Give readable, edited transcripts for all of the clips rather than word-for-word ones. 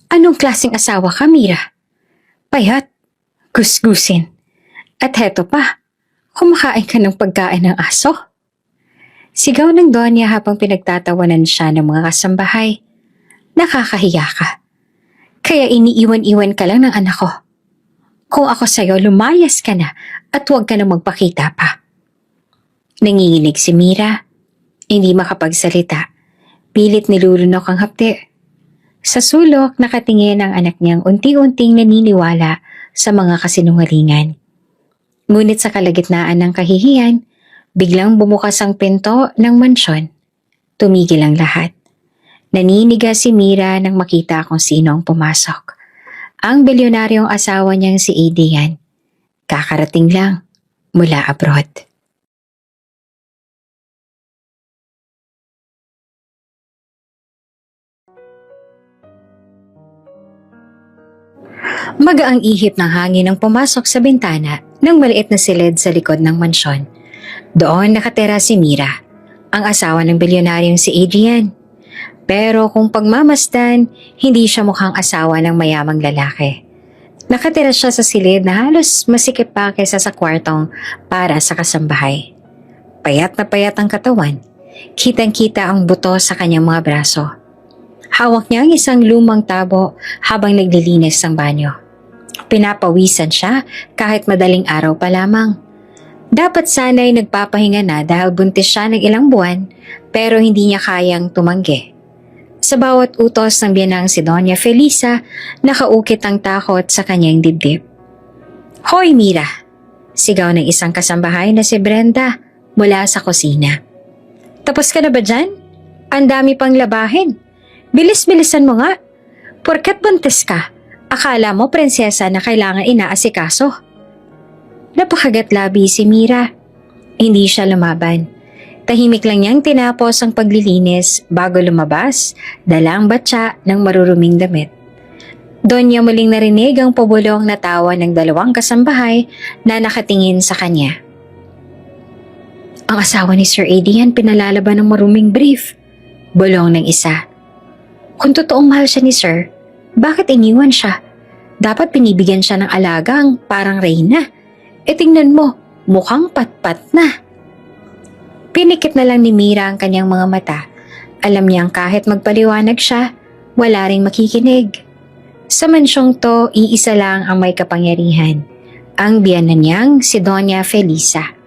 Anong klaseng asawa ka, Mira? Payat, gusgusin. At heto pa, kumakain ka ng pagkain ng aso. Sigaw ng Donya habang pinagtatawanan siya ng mga kasambahay. Nakakahiya ka. Kaya iniiwan-iwan ka lang ng anak ko. Kung ako sa'yo, lumayas ka na at huwag ka na magpakita pa. Nanginginig si Mira. Hindi makapagsalita. Pilit nilulunok ang hapde. Sa sulok, nakatingin ang anak niyang unti-unting naniniwala sa mga kasinungalingan. Ngunit sa kalagitnaan ng kahihiyan, biglang bumukas ang pinto ng mansyon. Tumigil ang lahat. Naniniga si Mira nang makita kung sino ang pumasok. Ang bilyonaryong asawa niyang si Adrian. Kakarating lang mula abroad. Magaang ihip ng hangin ang pumasok sa bintana ng maliit na silid sa likod ng mansyon. Doon nakatira si Mira, ang asawa ng bilyonaryong si Adrian. Pero kung pagmamasdan, hindi siya mukhang asawa ng mayamang lalaki. Nakatira siya sa silid na halos masikip pa kaysa sa kwartong para sa kasambahay. Payat na payat ang katawan. Kitang-kita ang buto sa kanyang mga braso. Hawak niya ang isang lumang tabo habang naglilinis ng banyo. Pinapawisan siya kahit madaling araw pa lamang. Dapat sana'y nagpapahinga na dahil buntis siya ng ilang buwan pero hindi niya kayang tumanggi. Sa bawat utos ng biyanang si Doña Felisa, nakaukit ang takot sa kanyang dibdib. "Hoy Mira!" Sigaw ng isang kasambahay na si Brenda mula sa kusina. "Tapos ka na ba dyan? Ang dami pang labahin. Bilis-bilisan mo nga. Porket buntis ka, akala mo prinsesa na kailangan inaasikaso." Napakagatlabi si Mira. Hindi siya lumaban. Tahimik lang niyang tinapos ang paglilinis bago lumabas, dala ang batya ng maruruming damit. Doon niya muling narinig ang pabulong na tawa ng dalawang kasambahay na nakatingin sa kanya. "Ang asawa ni Sir Adrian pinalalaban ng maruming brief," bulong ng isa. "Kung totoong mahal siya ni Sir, bakit iniwan siya? Dapat pinibigyan siya ng alagang parang reyna. E tingnan mo, mukhang patpat na." Pinikit na lang ni Mira ang kanyang mga mata. Alam niyang kahit magpaliwanag siya, wala ring makikinig. Sa mansyong to, iisa lang ang may kapangyarihan. Ang biyanan niyang si Doña Felisa.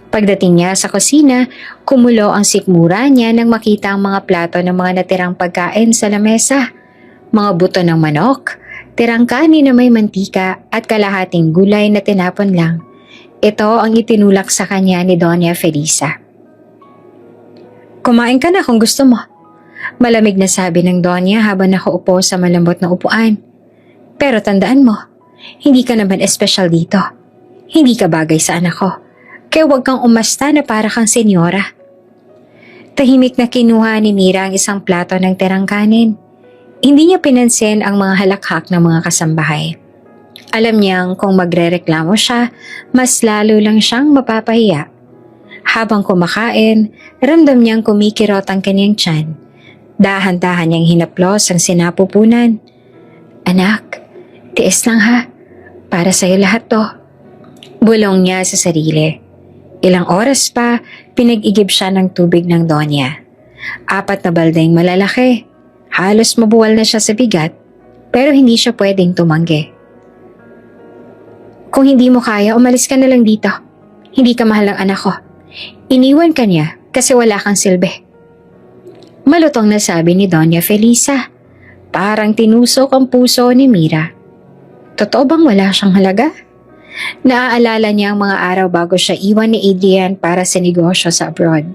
Pagdating niya sa kusina, kumulo ang sikmura niya nang makita ang mga plato ng mga natirang pagkain sa lamesa. Mga buto ng manok, tirang kanin na may mantika at kalahating gulay na tinapon lang. Ito ang itinulak sa kanya ni Doña Felisa. "Kumain ka na kung gusto mo," malamig na sabi ng Donya habang nakaupo sa malambot na upuan. "Pero tandaan mo, hindi ka naman espesyal dito. Hindi ka bagay sa anak ko. Kaya huwag kang umasta na para kang senyora." Tahimik na kinuha ni Mira ang isang plato ng tirang kanin. Hindi niya pinansin ang mga halakhak ng mga kasambahay. Alam niyang kung magrereklamo siya, mas lalo lang siyang mapapahiya. Habang kumakain, ramdam niyang kumikirot ang kanyang tiyan. Dahan-dahan niyang hinaplos ang sinapupunan. "Anak, tiis lang ha. Para sa'yo lahat to." Bulong niya sa sarili. Ilang oras pa, pinag-igib siya ng tubig ng Donya. 4 na baldeng malalaki. Halos mabuwal na siya sa bigat, pero hindi siya pwedeng tumanggi. "Kung hindi mo kaya, umalis ka na lang dito. Hindi ka mahal ng anak ko. Iniwan ka niya kasi wala kang silbi." Malutong na sabi ni Doña Felisa. Parang tinusok ang puso ni Mira. Totoo bang wala siyang halaga? Naaalala niya ang mga araw bago siya iwan ni Adrian para sa negosyo sa abroad.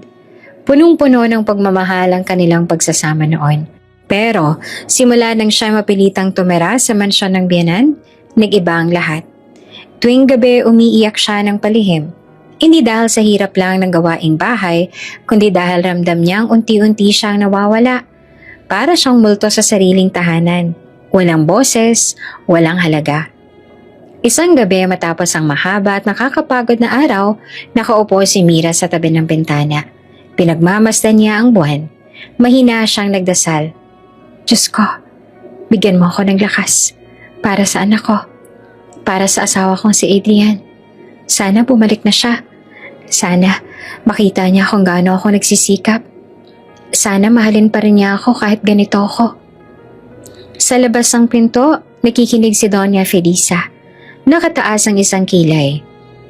Punong-puno ng pagmamahal ang kanilang pagsasama noon. Pero simula nang siya mapilitang tumira sa mansyon ng biyanan, nag-iba ang lahat. Tuwing gabi umiiyak siya ng palihim. Hindi dahil sa hirap lang ng gawaing bahay, kundi dahil ramdam niyang unti-unti siyang nawawala. Para siyang multo sa sariling tahanan. Walang boses, walang halaga. Isang gabi matapos ang mahaba at nakakapagod na araw, nakaupo si Mira sa tabi ng bintana. Pinagmamasdan niya ang buwan. Mahina siyang nagdasal. "Diyos ko, bigyan mo ako ng lakas para sa anak ko, para sa asawa kong si Adrian. Sana bumalik na siya. Sana makita niya kung gaano ako nagsisikap. Sana mahalin pa rin niya ako kahit ganito ako. Sa labas ng pinto, nakikinig si Doña Felisa. Nakataas ang isang kilay.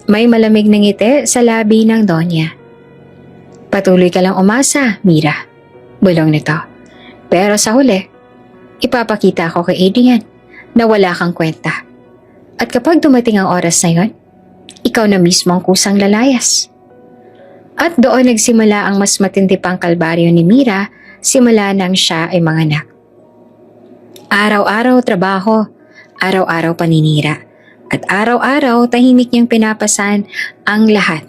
May malamig na ngiti sa labi ng Doña. Patuloy ka lang umasa, Mira. Bulong nito. Pero sa huli, ipapakita ko kay Adrian na wala kang kwenta. At kapag dumating ang oras na yon, ikaw na mismo ang kusang lalayas. At doon nagsimula ang mas matindi pang kalbaryo ni Mira simula nang siya ay manganak. Araw-araw trabaho, araw-araw paninira, at araw-araw tahimik niyang pinapasan ang lahat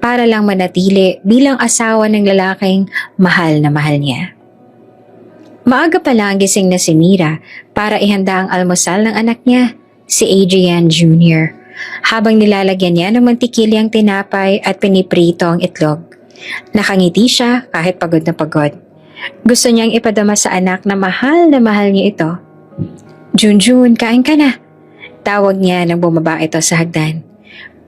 para lang manatili bilang asawa ng lalaking mahal na mahal niya. Maaga pa lang gising na si Mira para ihanda ang almusal ng anak niya, si Adrian Jr., habang nilalagyan niya ng mantikilyang tinapay at piniprito ang itlog. Nakangiti siya kahit pagod na pagod. Gusto niyang ipadama sa anak na mahal niya ito. Junjun, kain ka na. Tawag niya nang bumaba ito sa hagdan.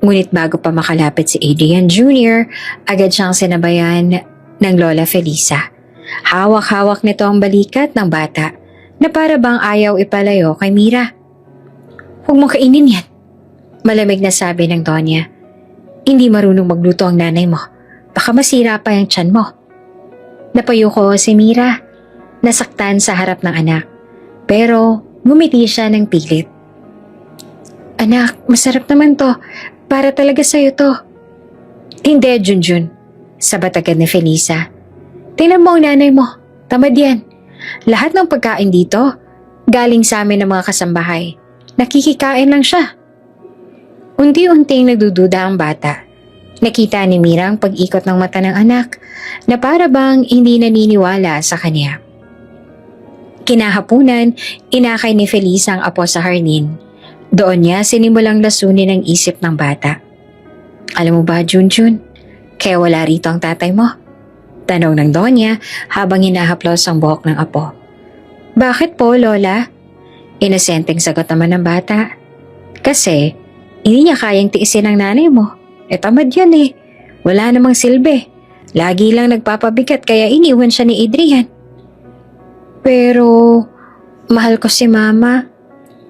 Ngunit bago pa makalapit si Adrian Jr., agad siyang sinabayan ng Lola Felisa. Hawak-hawak nito ang balikat ng bata na para bang ayaw ipalayo kay Mira. Huwag mong kainin yan. Malamig na sabi ng Donya. Hindi marunong magluto ang nanay mo. Baka masira pa yung tiyan mo. Napayo ko si Mira. Nasaktan sa harap ng anak. Pero ngumiti siya ng pilit. Anak, masarap naman to. Para talaga sa'yo to. Hindi, Junjun. Sabat agad ni Felisa. Tingnan mo ang nanay mo. Tamad yan. Lahat ng pagkain dito, galing sa amin ng mga kasambahay. Nakikikain lang siya. Unti-unting nagdududa ang bata. Nakita ni Mira ang pag-ikot ng mata ng anak na para bang hindi naniniwala sa kanya. Kinahapunan, inakay ni Felisa ang apo sa harnin. Doon niya sinimulang lasunin ang isip ng bata. Alam mo ba, Junjun, kaya wala rito ang tatay mo? Tanong ng Donya habang hinahaplos ang buhok ng apo. Bakit po, Lola? Inosenteng sagot naman ng bata. Kasi, hindi niya kayang tiisin ang nanay mo. Tamad yan eh. Wala namang silbi. Lagi lang nagpapabigat kaya iniwan siya ni Adrian. Pero, mahal ko si Mama.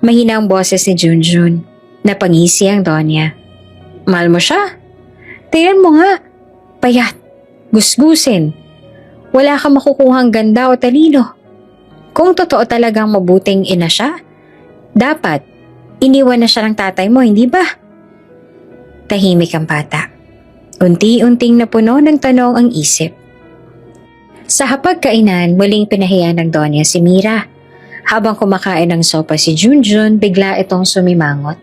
Mahina ang boses ni Junjun. Napangisi ang Donya. Mahal mo siya? Tingnan mo nga. Payat. Gusgusin. Wala kang makukuhang ganda o talino. Kung totoo talagang mabuting ina siya, dapat iniwan na siya ng tatay mo, hindi ba? Tahimik ang bata. Unti-unting napuno ng tanong ang isip. Sa hapagkainan, muling pinahiya ng Donya si Mira. Habang kumakain ng sopa si Junjun, bigla itong sumimangot.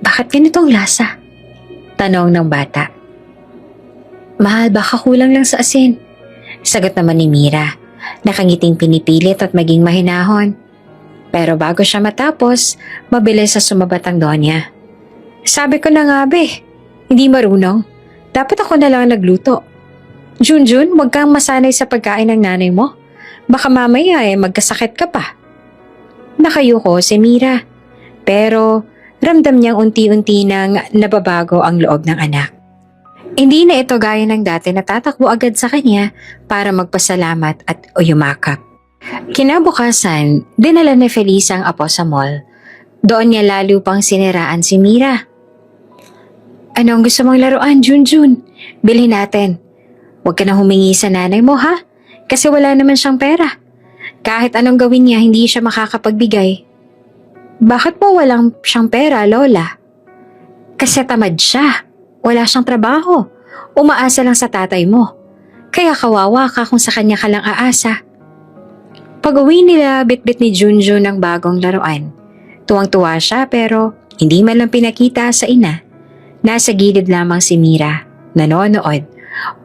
Bakit ganitong lasa? Tanong ng bata. Mahal, baka kulang lang sa asin. Sagot naman ni Mira. Nakangiting pinipilit at maging mahinahon. Pero bago siya matapos, mabilis sa sumabat ang Donya. Sabi ko na nga hindi marunong. Dapat ako na lang nagluto. Junjun, huwag kang masanay sa pagkain ng nanay mo. Baka mamaya magkasakit ka pa. Nakayuko si Mira. Pero ramdam niyang unti-unti nang nababago ang loob ng anak. Hindi na ito gaya ng dati na tatakbo agad sa kanya para magpasalamat at yumakap. Kinabukasan, dinala ni Felisa ang apo sa mall. Doon niya lalo pang siniraan si Mira. Anong gusto mong laruan, Junjun? Bilhin natin. Huwag ka na humingi sa nanay mo, ha? Kasi wala naman siyang pera. Kahit anong gawin niya, hindi siya makakapagbigay. Bakit po walang siyang pera, Lola? Kasi tamad siya. Wala siyang trabaho. Umaasa lang sa tatay mo. Kaya kawawa ka kung sa kanya ka lang aasa. Pag-uwi nila, bitbit ni Junjun ang bagong laruan. Tuwang-tuwa siya pero hindi man lang pinakita sa ina. Nasa gilid lamang si Mira, nanonood.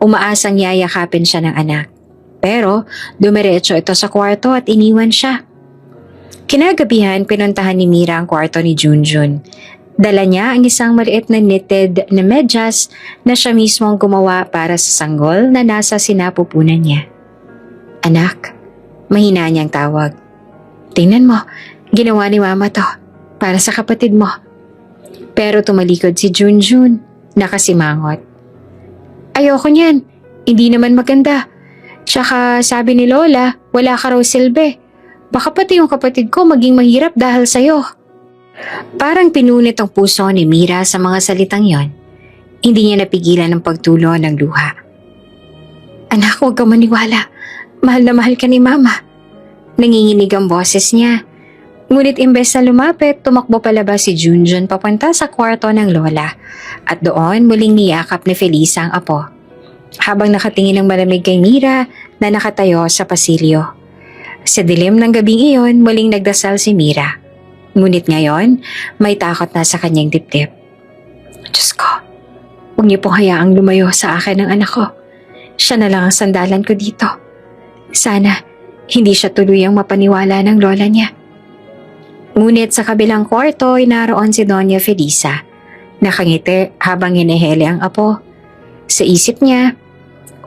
Umaasang yayakapin siya ng anak. Pero dumiretso ito sa kwarto at iniwan siya. Kinagabihan, pinuntahan ni Mira ang kwarto ni Junjun. Dala niya ang isang maliit na knitted na medyas na siya mismo ang gumawa para sa sanggol na nasa sinapupunan niya. Anak, mahina niyang tawag. Tingnan mo, ginawa ni mama to para sa kapatid mo. Pero tumalikod si Junjun, nakasimangot. Ayoko niyan, hindi naman maganda. Tsaka sabi ni Lola, wala ka raw silbi. Baka pati yung kapatid ko maging mahirap dahil sa'yo. Parang pinunit ang puso ni Mira sa mga salitang yon. Hindi niya napigilan ang pagtulo ng luha. Anak, huwag kang maniwala. Mahal na mahal ka ni Mama. Nanginginig ang boses niya. Ngunit imbes na lumapit, tumakbo palabas si Junjun papunta sa kwarto ng lola. At doon muling niyakap ni Felisa ang apo. Habang nakatingin ng malamig kay Mira na nakatayo sa pasilyo. Sa dilim ng gabing iyon, muling nagdasal si Mira. Ngunit ngayon, may takot na sa kanyang dibdib. Diyos ko, huwag niyo pong hayaang lumayo sa akin ng anak ko. Siya na lang ang sandalan ko dito. Sana, hindi siya tuluyang mapaniwala ng lola niya. Ngunit sa kabilang kwarto ay naroon si Doña Felisa. Nakangiti habang hinihele ang apo. Sa isip niya,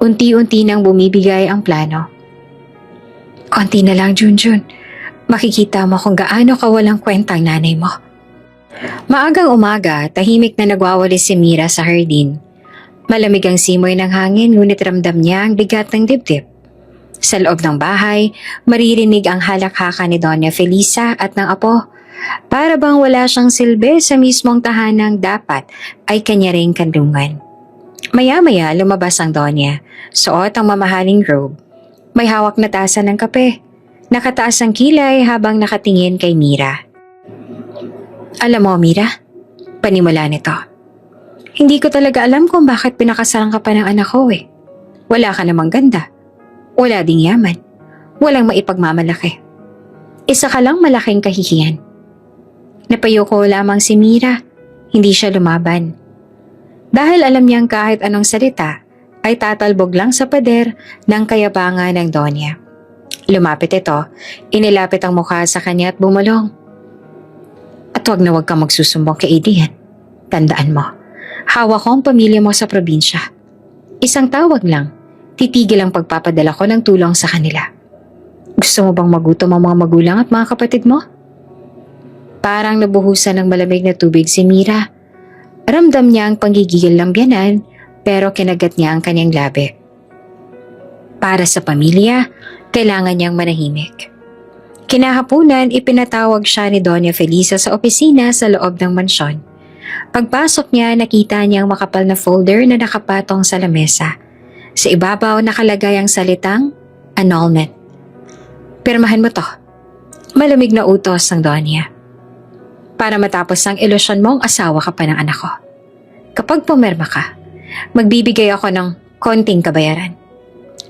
unti-unti nang bumibigay ang plano. Konti na lang, Junjun. Makikita mo kung gaano kawalang kwenta ang nanay mo. Maagang umaga, tahimik na nagwawalis si Mira sa hardin. Malamig ang simoy ng hangin ngunit ramdam niya ang bigat ng dibdib. Sa loob ng bahay, maririnig ang halakhaka ni Doña Felisa at ng apo. Para bang wala siyang silbi sa mismong tahanang dapat ay kanya ring kanlungan. Maya-maya lumabas ang Doña, suot ang mamahaling robe. May hawak na tasa ng kape. Nakataas ang kilay habang nakatingin kay Mira. Alam mo, Mira, panimula nito. Hindi ko talaga alam kung bakit pinakasalan ka pa ng anak ko eh. Wala ka namang ganda. Wala ding yaman. Walang maipagmamalaki. Isa ka lang malaking kahihiyan. Napayo ko lamang si Mira. Hindi siya lumaban. Dahil alam niyang kahit anong salita ay tatalbog lang sa pader ng kayabangan ng Donya. Lumapit ito, inilapit ang mukha sa kanya at bumulong. At wag na wag kang magsusumbong kay Adrian. Tandaan mo, hawak ko ang pamilya mo sa probinsya. Isang tawag lang, titigil ang pagpapadala ko ng tulong sa kanila. Gusto mo bang magutom ang mga magulang at mga kapatid mo? Parang nabuhusan ng malamig na tubig si Mira. Ramdam niya ang panggigigil ng biyanan pero kinagat niya ang kanyang labi. Para sa pamilya, kailangan niyang manahimik. Kinahapunan, ipinatawag siya ni Doña Felisa sa opisina sa loob ng mansyon. Pagpasok niya, nakita niyang makapal na folder na nakapatong sa lamesa. Sa ibabaw nakalagay ang salitang annulment. Pirmahan mo to. Malamig na utos ng Doña. Para matapos ang ilusyon mong asawa ka pa ng anak ko. Kapag pumirma ka, magbibigay ako ng konting kabayaran.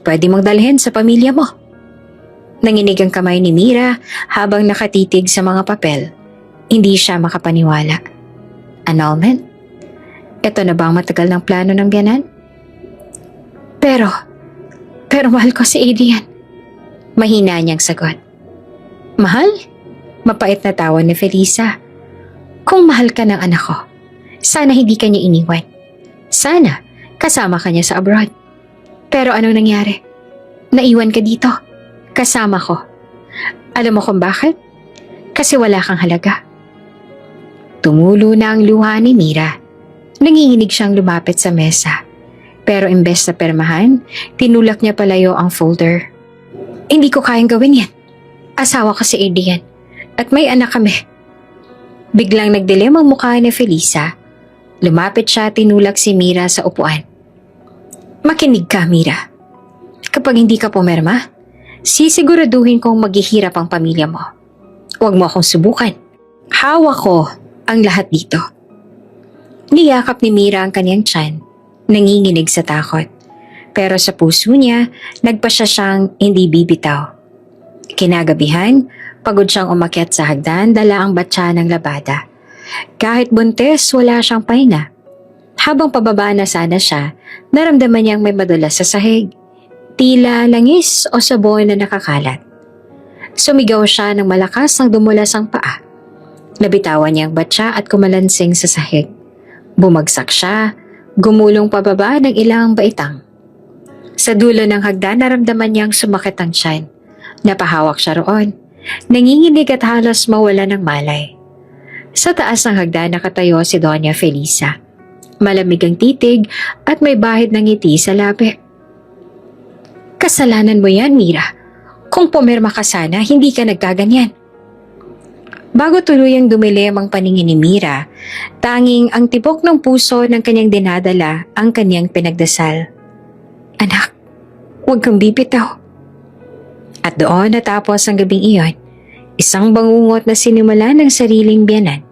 Pwede mong dalhin sa pamilya mo. Nanginig ang kamay ni Mira habang nakatitig sa mga papel. Hindi siya makapaniwala. Annulment? Ito na ba ang matagal ng plano ng biyanan? Pero mahal ko si Adrian. Mahina niyang sagot. Mahal? Mapait na tawa ni Felisa. Kung mahal ka ng anak ko, sana hindi ka niya iniwan. Sana kasama ka niya sa abroad. Pero anong nangyari? Naiwan ka dito. Kasama ko. Alam mo kung bakit? Kasi wala kang halaga. Tumulo na ang luha ni Mira. Nanginginig siyang lumapit sa mesa. Pero imbes na permahan, tinulak niya palayo ang folder. Hindi ko kayang gawin yan. Asawa ko si Adrian. At may anak kami. Biglang nagdilim ang mukha ni Felisa. Lumapit siya, tinulak si Mira sa upuan. Makinig ka, Mira. Kapag hindi ka pumirma, sisiguraduhin kong maghihirap ang pamilya mo. Huwag mo akong subukan. Hawak ko ang lahat dito. Niyakap ni Mira ang kanyang tiyan, nanginginig sa takot. Pero sa puso niya, nagpasya siyang hindi bibitaw. Kinagabihan, pagod siyang umakyat sa hagdan, dala ang batya ng labada. Kahit buntis, wala siyang pahinga. Habang pababa na sana siya, naramdaman niyang may madulas sa sahig. Tila langis o sabon na nakakalat. Sumigaw siya ng malakas nang dumulas ang paa. Nabitawan niya ang batya at kumalansing sa sahig. Bumagsak siya, gumulong pababa ng ilang baitang. Sa dulo ng hagdan, naramdaman niyang sumakit ang tiyan. Napahawak siya roon. Nanginginig at halos mawala ng malay. Sa taas ng hagdan nakatayo si Doña Felisa. Malamig ang titig at may bahid ng ngiti sa labi. Kasalanan mo yan, Mira. Kung pumirma ka sana, hindi ka nagkaganyan. Bago tuluyang dumilim ang paningin ni Mira, tanging ang tibok ng puso ng kanyang dinadala ang kanyang pinagdasal. Anak, huwag kang bibitaw. At doon natapos ang gabing iyon, isang bangungot na sinimula ng sariling biyanan.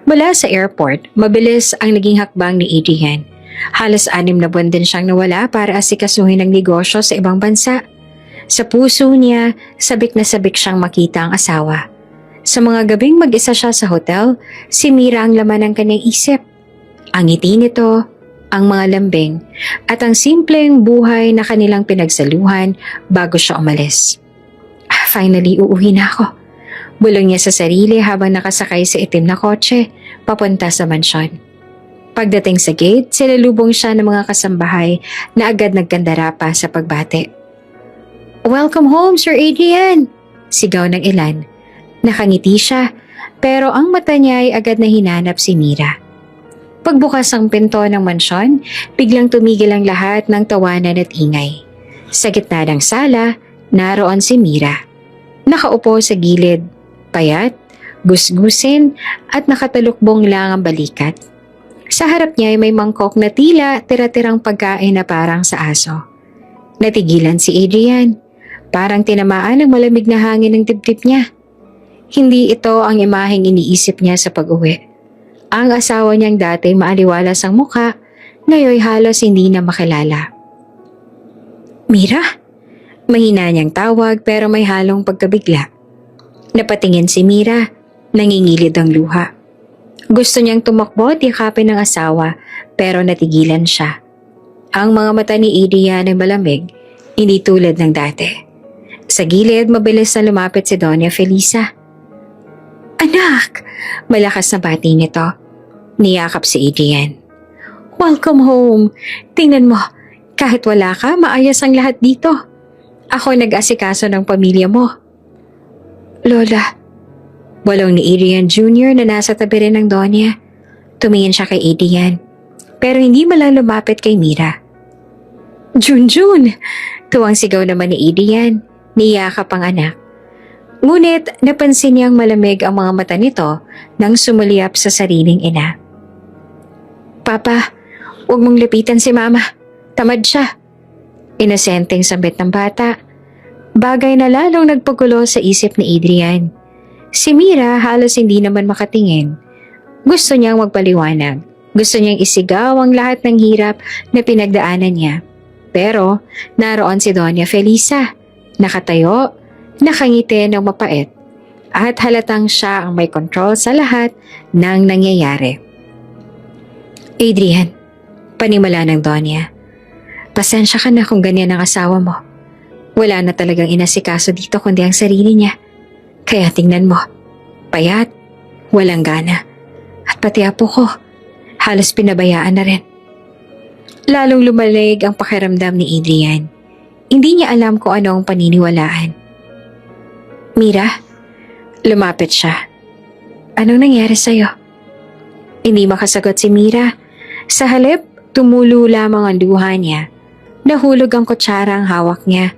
Mula sa airport, mabilis ang naging hakbang ni Adrian. Halos 6 na buwan din siyang nawala para asikasuhin ang negosyo sa ibang bansa. Sa puso niya, sabik na sabik siyang makita ang asawa. Sa mga gabing mag-isa siya sa hotel, si Mira ang laman ng kanyang isip. Ang ngiti nito, ang mga lambing, at ang simpleng buhay na kanilang pinagsaluhan bago siya umalis. Finally, uuwi na ako. Bulong niya sa sarili habang nakasakay sa itim na kotse, papunta sa mansyon. Pagdating sa gate, silalubong siya ng mga kasambahay na agad nagkandara pa sa pagbati. Welcome home, Sir Adrian! Sigaw ng ilan. Nakangiti siya, pero ang mata niya ay agad na hinanap si Mira. Pagbukas ang pinto ng mansyon, biglang tumigil ang lahat ng tawanan at ingay. Sa gitna ng sala, naroon si Mira. Nakaupo sa gilid, payat, gusgusin at nakatalukbong lang ang balikat. Sa harap niya ay may mangkok na tila tira-tirang pagkain na parang sa aso. Natigilan si Adrian. Parang tinamaan ng malamig na hangin ng dibdib niya. Hindi ito ang imaheng iniisip niya sa pag-uwi. Ang asawa niyang dati maaliwalas ang mukha, ngayon halos hindi na makilala. Mira? Mahina niyang tawag pero may halong pagkabigla. Napatingin si Mira, nangingilid ang luha. Gusto niyang tumakbo at yakapin ng asawa pero natigilan siya. Ang mga mata ni Adrian ay malamig, hindi tulad ng dati. Sa gilid, mabilis na lumapit si Doña Felisa. Anak! Malakas na bati nito. Niyakap si Adrian. Welcome home! Tingnan mo, kahit wala ka, maayos ang lahat dito. Ako nag-asikaso ng pamilya mo. Lola, walong ni Adrian Jr. na nasa tabi rin ng Donya. Tumingin siya kay Adrian, pero hindi malang lumapit kay Mira. Junjun! Tuwang sigaw naman ni Adrian, niyakap ang anak. Ngunit napansin niyang malamig ang mga mata nito nang sumulyap sa sariling ina. Papa, huwag mong lapitan si Mama. Tamad siya. Inosenteng sambit ng bata. Bagay na lalong nagpagulo sa isip ni Adrian. Si Mira halos hindi naman makatingin. Gusto niyang magpaliwanag. Gusto niyang isigaw ang lahat ng hirap na pinagdaanan niya. Pero naroon si Doña Felisa. Nakatayo, nakangiti ng mapait. At halatang siya ang may control sa lahat ng nangyayari. Adrian, panimala ng Donya. Pasensya ka na kung ganyan ang asawa mo. Wala na talagang inasikaso dito kundi ang sarili niya. Kaya tingnan mo, payat, walang gana. At pati apo ko, halos pinabayaan na rin. Lalong lumalig ang pakiramdam ni Adrian. Hindi niya alam kung ano ang paniniwalaan. Mira, lumapit siya. Anong nangyari sa'yo? Hindi makasagot si Mira. Sa halip, tumulo lamang ang luha niya. Nahulog ang kutsara ang hawak niya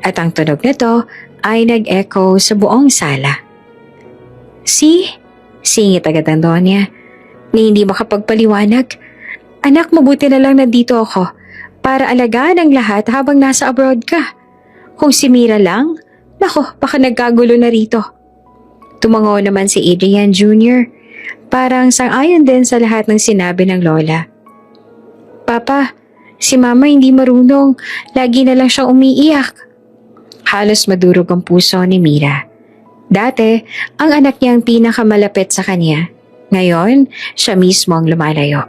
at ang tunog nito ay nag-echo sa buong sala. Singit agad ang Donya, ni hindi makapagpaliwanag. Anak, mabuti na lang nandito ako para alagaan ang lahat habang nasa abroad ka. Kung si Mira lang, nako, baka nagkagulo na rito. Tumango naman si Adrian Jr. Parang sang-ayon din sa lahat ng sinabi ng lola. Papa, si Mama hindi marunong. Lagi na lang siyang umiiyak. Halos madurog ang puso ni Mira. Dati, ang anak niya ang pinakamalapit sa kanya. Ngayon, siya mismo ang lumalayo.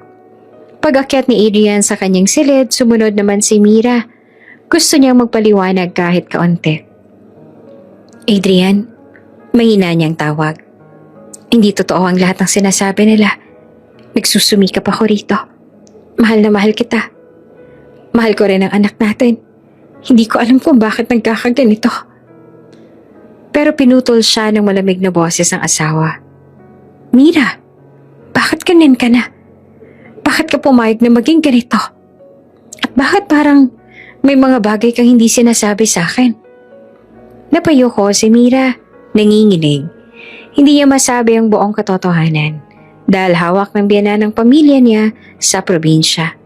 Pag-akyat ni Adrian sa kanyang silid, sumunod naman si Mira. Gusto niyang magpaliwanag kahit kaunti. Adrian, mahina niyang tawag. Hindi totoo ang lahat ng sinasabi nila. Nagsusumikap ako rito. Mahal na mahal kita. Mahal ko rin ang anak natin. Hindi ko alam kung bakit nagkakaganito. Pero pinutol siya ng malamig na boses ng asawa. Mira, bakit ganyan ka na? Bakit ka pumayag na maging ganito? At bakit parang may mga bagay kang hindi sinasabi sa akin? Napayo ko si Mira, nanginginig. Hindi niya masabi ang buong katotohanan dahil hawak ng biyanan ng pamilya niya sa probinsya.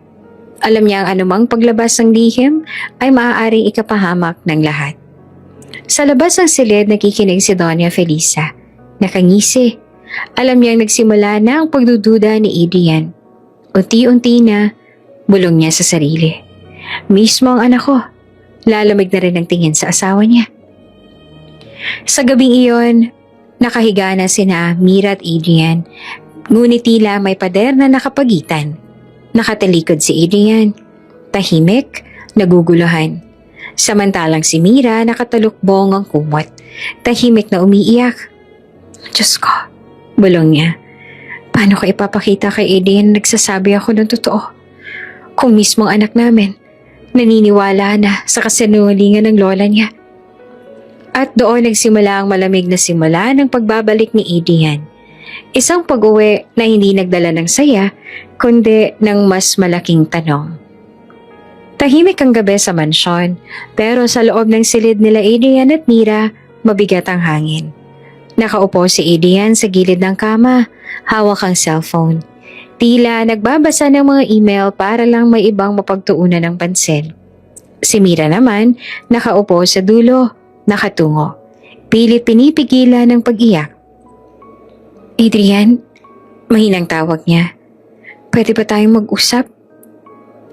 Alam niya ang anumang paglabas ng lihim ay maaaring ikapahamak ng lahat. Sa labas ng silid nakikinig si Doña Felisa. Nakangisi. Alam niyang nagsimula na ang pagdududa ni Adrian. Unti-unti na, bulong niya sa sarili. Mismo ang anak ko, lalamig na rin ang tingin sa asawa niya. Sa gabing iyon, nakahiga na sina Mira at Adrian, ngunit tila may pader na nakapagitan. Nakatalikod si Adrian, tahimik, naguguluhan. Samantalang si Mira nakatalukbong ang kumot, tahimik na umiiyak. Diyos ko, bulong niya. Paano ko ipapakita kay Adrian na nagsasabi ako ng totoo? Kung mismong anak namin, naniniwala na sa kasinungalingan ng lola niya. At doon nagsimula ang malamig na simula ng pagbabalik ni Adrian. Isang pag-uwi na hindi nagdala ng saya, kundi ng mas malaking tanong. Tahimik ang gabi sa mansyon, pero sa loob ng silid nila Adrian at Mira, mabigat ang hangin. Nakaupo si Adrian sa gilid ng kama, hawak ang cellphone. Tila nagbabasa ng mga email para lang may ibang mapagtuunan ng pansin. Si Mira naman, nakaupo sa dulo, nakatungo. Pilit pinipigilan ng pag-iyak. Adrian, mahinang tawag niya. Pwede ba tayong mag-usap?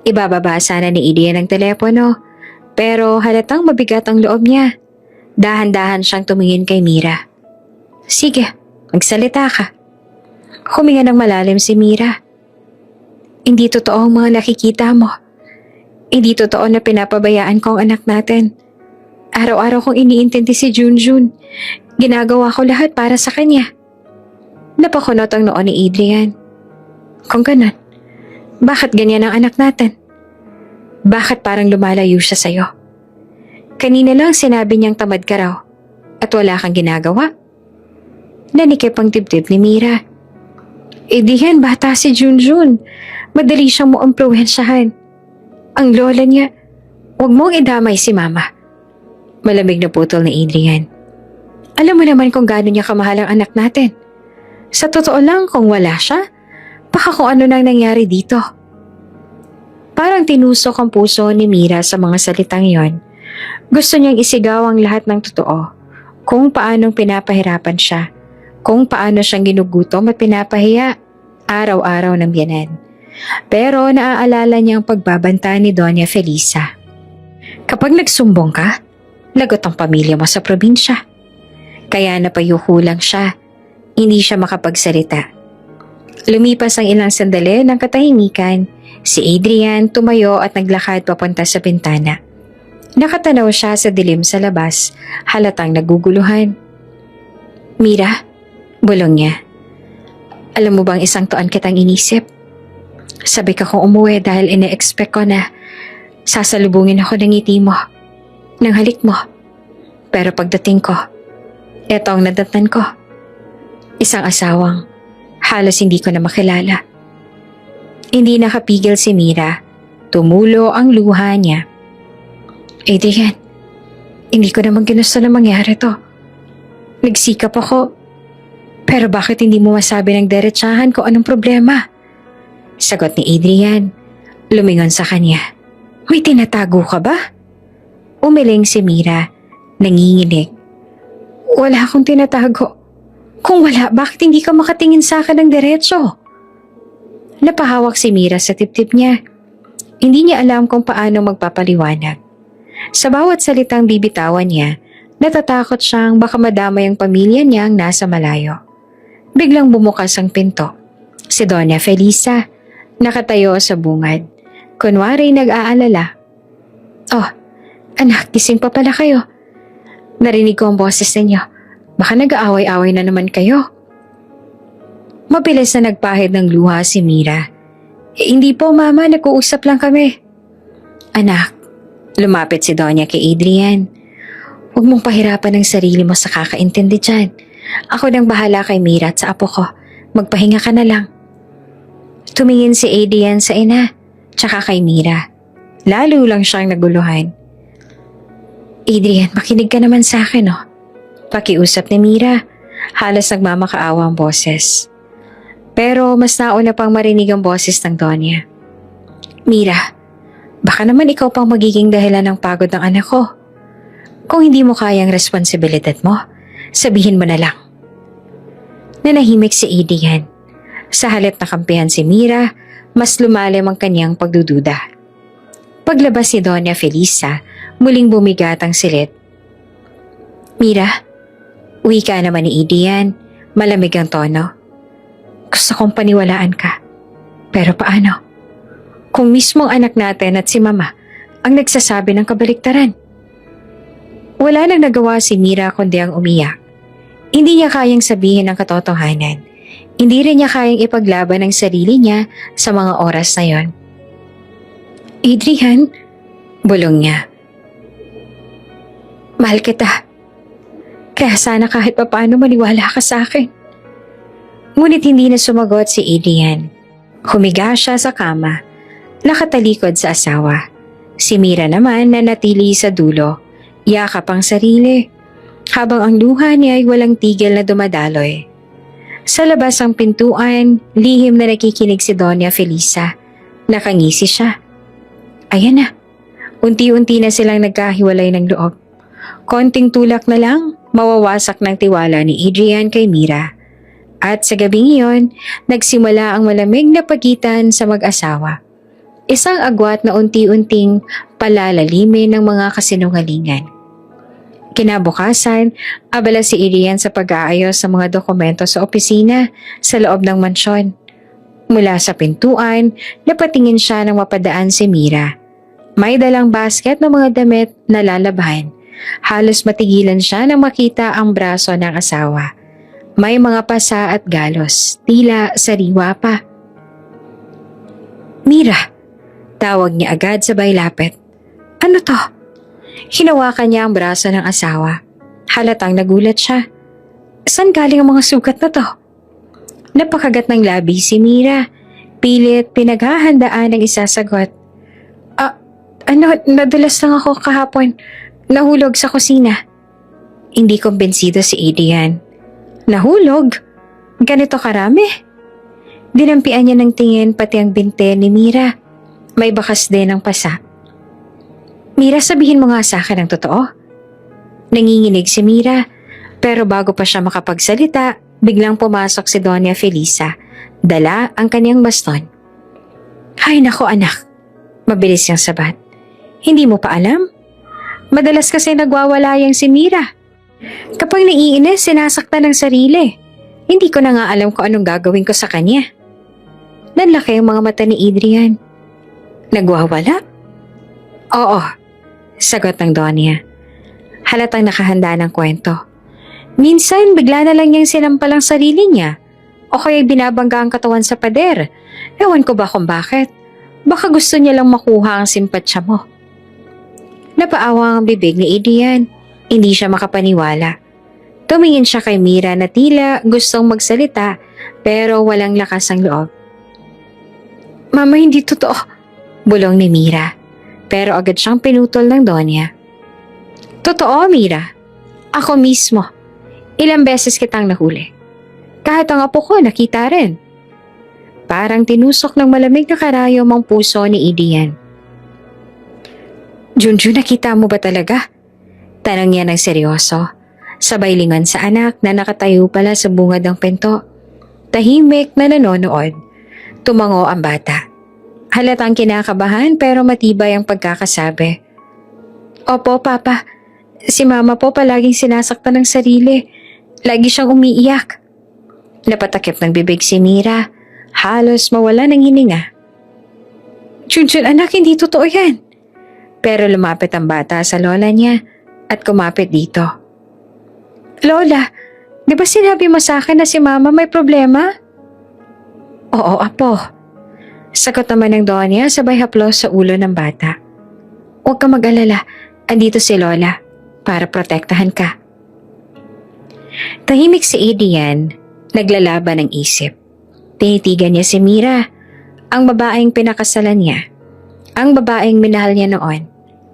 Ibababa sana ni Adrian ang telepono, pero halatang mabigat ang loob niya. Dahan-dahan siyang tumingin kay Mira. Sige, magsalita ka. Huminga ng malalim si Mira. Hindi totoo ang mga nakikita mo. Hindi totoo na pinapabayaan ko ang anak natin. Araw-araw kong iniintindi si Junjun. Ginagawa ko lahat para sa kanya. Napakunot ang noo ni Adrian. Kung ganon, bakit ganyan ang anak natin? Bakit parang lumalayo siya sa'yo? Kanina lang sinabi niyang tamad ka raw at wala kang ginagawa. Nanikip ang dibdib ni Mira. Adrian, bata si Junjun. Madali siyang muimpluwensyahan. Ang lola niya, huwag mong idamay si mama. Malamig na putol ni Adrian. Alam mo naman kung gaano niya kamahal ang anak natin. Sa totoo lang, kung wala siya, baka kung ano nang nangyari dito. Parang tinusok ang puso ni Mira sa mga salitang yon. Gusto niyang isigaw ang lahat ng totoo. Kung paanong pinapahirapan siya. Kung paano siyang ginugutom at pinapahiya araw-araw ng biyanan. Pero naaalala niya ang pagbabanta ni Doña Felisa. Kapag nagsumbong ka, lagot ang pamilya mo sa probinsya. Kaya napayuho lang siya. Hindi siya makapagsalita. Lumipas ang ilang sandali ng katahimikan, si Adrian tumayo at naglakad papunta sa bintana. Nakatanaw siya sa dilim sa labas, halatang naguguluhan. Mira, bulong niya. Alam mo bang isang taon kitang inisip? Sabi ka kong umuwi dahil ine-expect ko na sasalubungin ako ng ngiti mo, ng halik mo. Pero pagdating ko, eto ang nadatnan ko. Isang asawang halos hindi ko na makilala. Hindi nakapigil si Mira. Tumulo ang luha niya. Adrian, hindi ko naman ginusto na mangyari to. Nagsikap ako. Pero bakit hindi mo masabi ng derechahan kung anong problema? Sagot ni Adrian. Lumingon sa kanya. May tinatago ka ba? Umiling si Mira. Nanginginig. Wala akong tinatago. Kung wala, bakit hindi ka makatingin sa akin ng diretso? Napahawak si Mira sa tip-tip niya. Hindi niya alam kung paano magpapaliwanag. Sa bawat salitang bibitawan niya, natatakot siyang baka madamay ang pamilya niyang nasa malayo. Biglang bumukas ang pinto. Si Doña Felisa, nakatayo sa bungad. Kunwari nag-aalala. Oh, anak, gising pa pala kayo. Narinig ko ang boses ninyo. Baka nag-aaway-away na naman kayo. Mabilis na nagpahid ng luha si Mira. Hindi po mama, nag-uusap lang kami. Anak, lumapit si Doña kay Adrian. Huwag mong pahirapan ang sarili mo sa kakaintindi dyan. Ako nang bahala kay Mira at sa apo ko. Magpahinga ka na lang. Tumingin si Adrian sa ina, tsaka kay Mira. Lalo lang siyang naguluhan. Adrian, makinig ka naman sa akin, oh. Pakiusap ni Mira. Halos nagmamakaawa ang boses. Pero mas nauna pang marinig ang boses ng Donya. Mira, baka naman ikaw pang magiging dahilan ng pagod ng anak ko. Kung hindi mo kayang responsibilidad mo, sabihin mo na lang. Nanahimik si Adrian. Sa halip na kampihan si Mira, mas lumalim ang kanyang pagdududa. Paglabas ni Doña Felisa, muling bumigat ang silit. Mira, uwi ka naman ni Adrian. Malamig ang tono. Gusto kong paniwalaan ka. Pero paano? Kung mismong anak natin at si Mama ang nagsasabi ng kabaliktaran. Wala nang nagawa si Mira kundi ang umiyak. Hindi niya kayang sabihin ang katotohanan. Hindi rin niya kayang ipaglaban ang sarili niya sa mga oras na yon. Adrian, bulong niya. Mahal kita. Kaya sana kahit papaano maniwala ka sa akin. Ngunit hindi na sumagot si Adrian. Humiga siya sa kama, nakatalikod sa asawa. Si Mira naman nanatili sa dulo, yakap ang sarili, habang ang luha niya ay walang tigil na dumadaloy. Sa labas ang pintuan, lihim na nakikinig si Doña Felisa. Nakangisi siya. Ayan na, unti-unti na silang nagkahiwalay ng loob. Konting tulak na lang, mawawasak ng tiwala ni Adrian kay Mira. At sa gabing iyon, nagsimula ang malamig na pagitan sa mag-asawa. Isang agwat na unti-unting palalalimin ng mga kasinungalingan. Kinabukasan, abala si Adrian sa pag-aayos sa mga dokumento sa opisina sa loob ng mansyon. Mula sa pintuan, napatingin siya nang mapadaan si Mira. May dalang basket ng mga damit na lalabahan. Halos matigilan siya nang makita ang braso ng asawa. May mga pasa at galos, tila sariwa pa. Mira, tawag niya agad sabay lapit. Ano to? Hinawakan niya ang braso ng asawa. Halatang nagulat siya. Saan galing ang mga sugat na to? Napakagat ng labi si Mira. Pilit pinaghahandaan ang isasagot. Nadulas lang ako kahapon. Nahulog sa kusina. Hindi kumbinsido si Adrian. Nahulog? Ganito karami? Dinampian niya ng tingin pati ang binte ni Mira. May bakas din ng pasa. Mira, sabihin mo nga sa akin ang totoo. Nanginginig si Mira, pero bago pa siya makapagsalita, biglang pumasok si Doña Felisa. Dala ang kaniyang baston. Hay nako anak, mabilis niyang sabat. Hindi mo pa alam? Madalas kasi nagwawala yang si Mira. Kapag naiinis, sinasaktan ng sarili. Hindi ko na nga alam kung anong gagawin ko sa kanya. Nanlaki ang mga mata ni Adrian. Nagwawala? Oo, sagot ng Donya. Halatang nakahanda ng kwento. Minsan, bigla na lang niyang sinampal ang sarili niya. O kaya binabangga ang katawan sa pader. Ewan ko ba kung bakit. Baka gusto niya lang makuha ang simpatsya mo. Napaawa ang bibig ni Adrian. Hindi siya makapaniwala. Tumingin siya kay Mira na tila gustong magsalita pero walang lakas ang loob. Mama, hindi totoo, bulong ni Mira. Pero agad siyang pinutol ng Donya. Totoo, Mira. Ako mismo. Ilang beses kitang nahuli. Kahit ang apo ko nakita rin. Parang tinusok ng malamig na karayom ang puso ni Adrian. Junjun, nakita mo ba talaga? Tanong niya ng seryoso. Sabay lingon sa anak na nakatayo pala sa bungad ng pinto. Tahimik na nanonood. Tumango ang bata. Halatang kinakabahan pero matibay ang pagkakasabi. Opo, Papa. Si Mama po palaging sinasaktan ng sarili. Lagi siyang umiiyak. Napatakip ng bibig si Mira. Halos mawala ng hininga. Junjun, anak, hindi totoo yan. Pero lumapit ang bata sa lola niya at kumapit dito. Lola, di ba sinabi mo sa akin na si Mama may problema? Oo, apo. Sagot naman ng Donya sabay haplos sa ulo ng bata. Huwag ka mag-alala, andito si Lola. para protektahan ka. Tahimik si Adrian, naglalaban ng isip. Tinitigan niya si Mira, ang babaeng pinakasalan niya, ang babaeng minahal niya noon.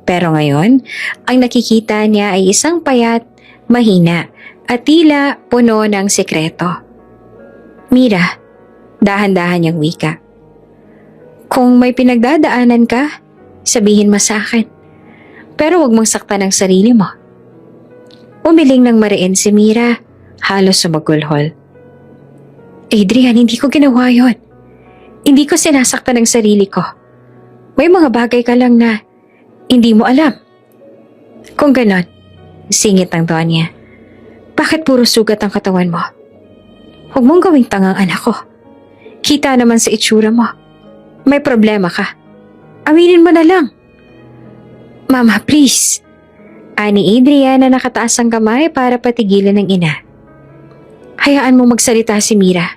Pero ngayon, ang nakikita niya ay isang payat, mahina, at tila puno ng sikreto. Mira, dahan-dahan niyang wika. Kung may pinagdadaanan ka, sabihin mo sa akin. Pero huwag mong saktan ang sarili mo. Umiling ng mariin si Mira, halos sumagulhol. Adrian, hindi ko ginawa yon. Hindi ko sinasaktan ang sarili ko. May mga bagay ka lang na hindi mo alam. Kung ganon, singit ang Donya. Bakit puro sugat ang katawan mo? Huwag mong gawing tangang anak ko. Kita naman sa itsura mo. May problema ka. Aminin mo na lang. Mama, please. Ani Adrian na nakataas ang kamay para patigilan ng ina. Hayaan mo magsalita si Mira.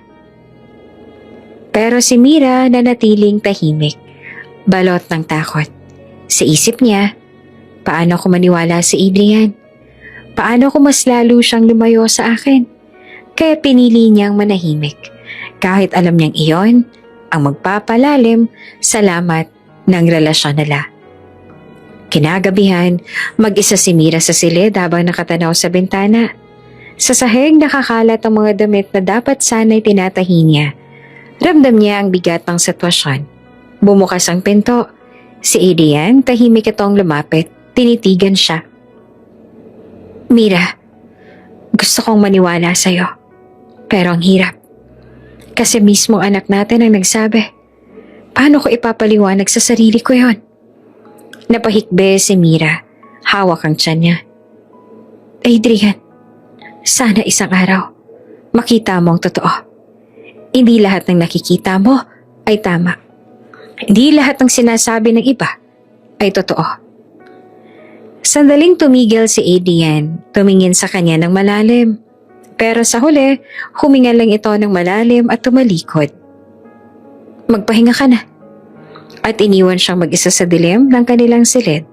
Pero si Mira nanatiling tahimik, balot ng takot. Sa isip niya, paano ko maniwala si Adrian? Paano ko mas lalo siyang lumayo sa akin? Kaya pinili niyang manahimik. Kahit alam niyang iyon, ang magpapalalim salamat ng relasyon nila. Kinagabihan, mag-isa si Mira sa silid habang nakatanaw sa bintana. Sa sahig nakakalat ang mga damit na dapat sana'y tinatahi niya. Ramdam niya ang bigat ng sitwasyon. Bumukas ang pinto. Si Adrian, tahimik itong lumapit. Tinitigan siya. Mira, gusto kong maniwala sa'yo. Pero ang hirap. Kasi mismo anak natin ang nagsabi. Paano ko ipapaliwanag sa sarili ko yon? Napahikbe si Mira. Hawak ang tiyan niya. Adrian, sana isang araw makita mo ang totoo. Hindi lahat ng nakikita mo ay tama. Hindi lahat ng sinasabi ng iba ay totoo. Sandaling tumigil si Adrian, tumingin sa kanya ng malalim. Pero sa huli, huminga lang ito ng malalim at tumalikod. Magpahinga ka na. At iniwan siyang mag-isa sa dilim ng kanilang silid.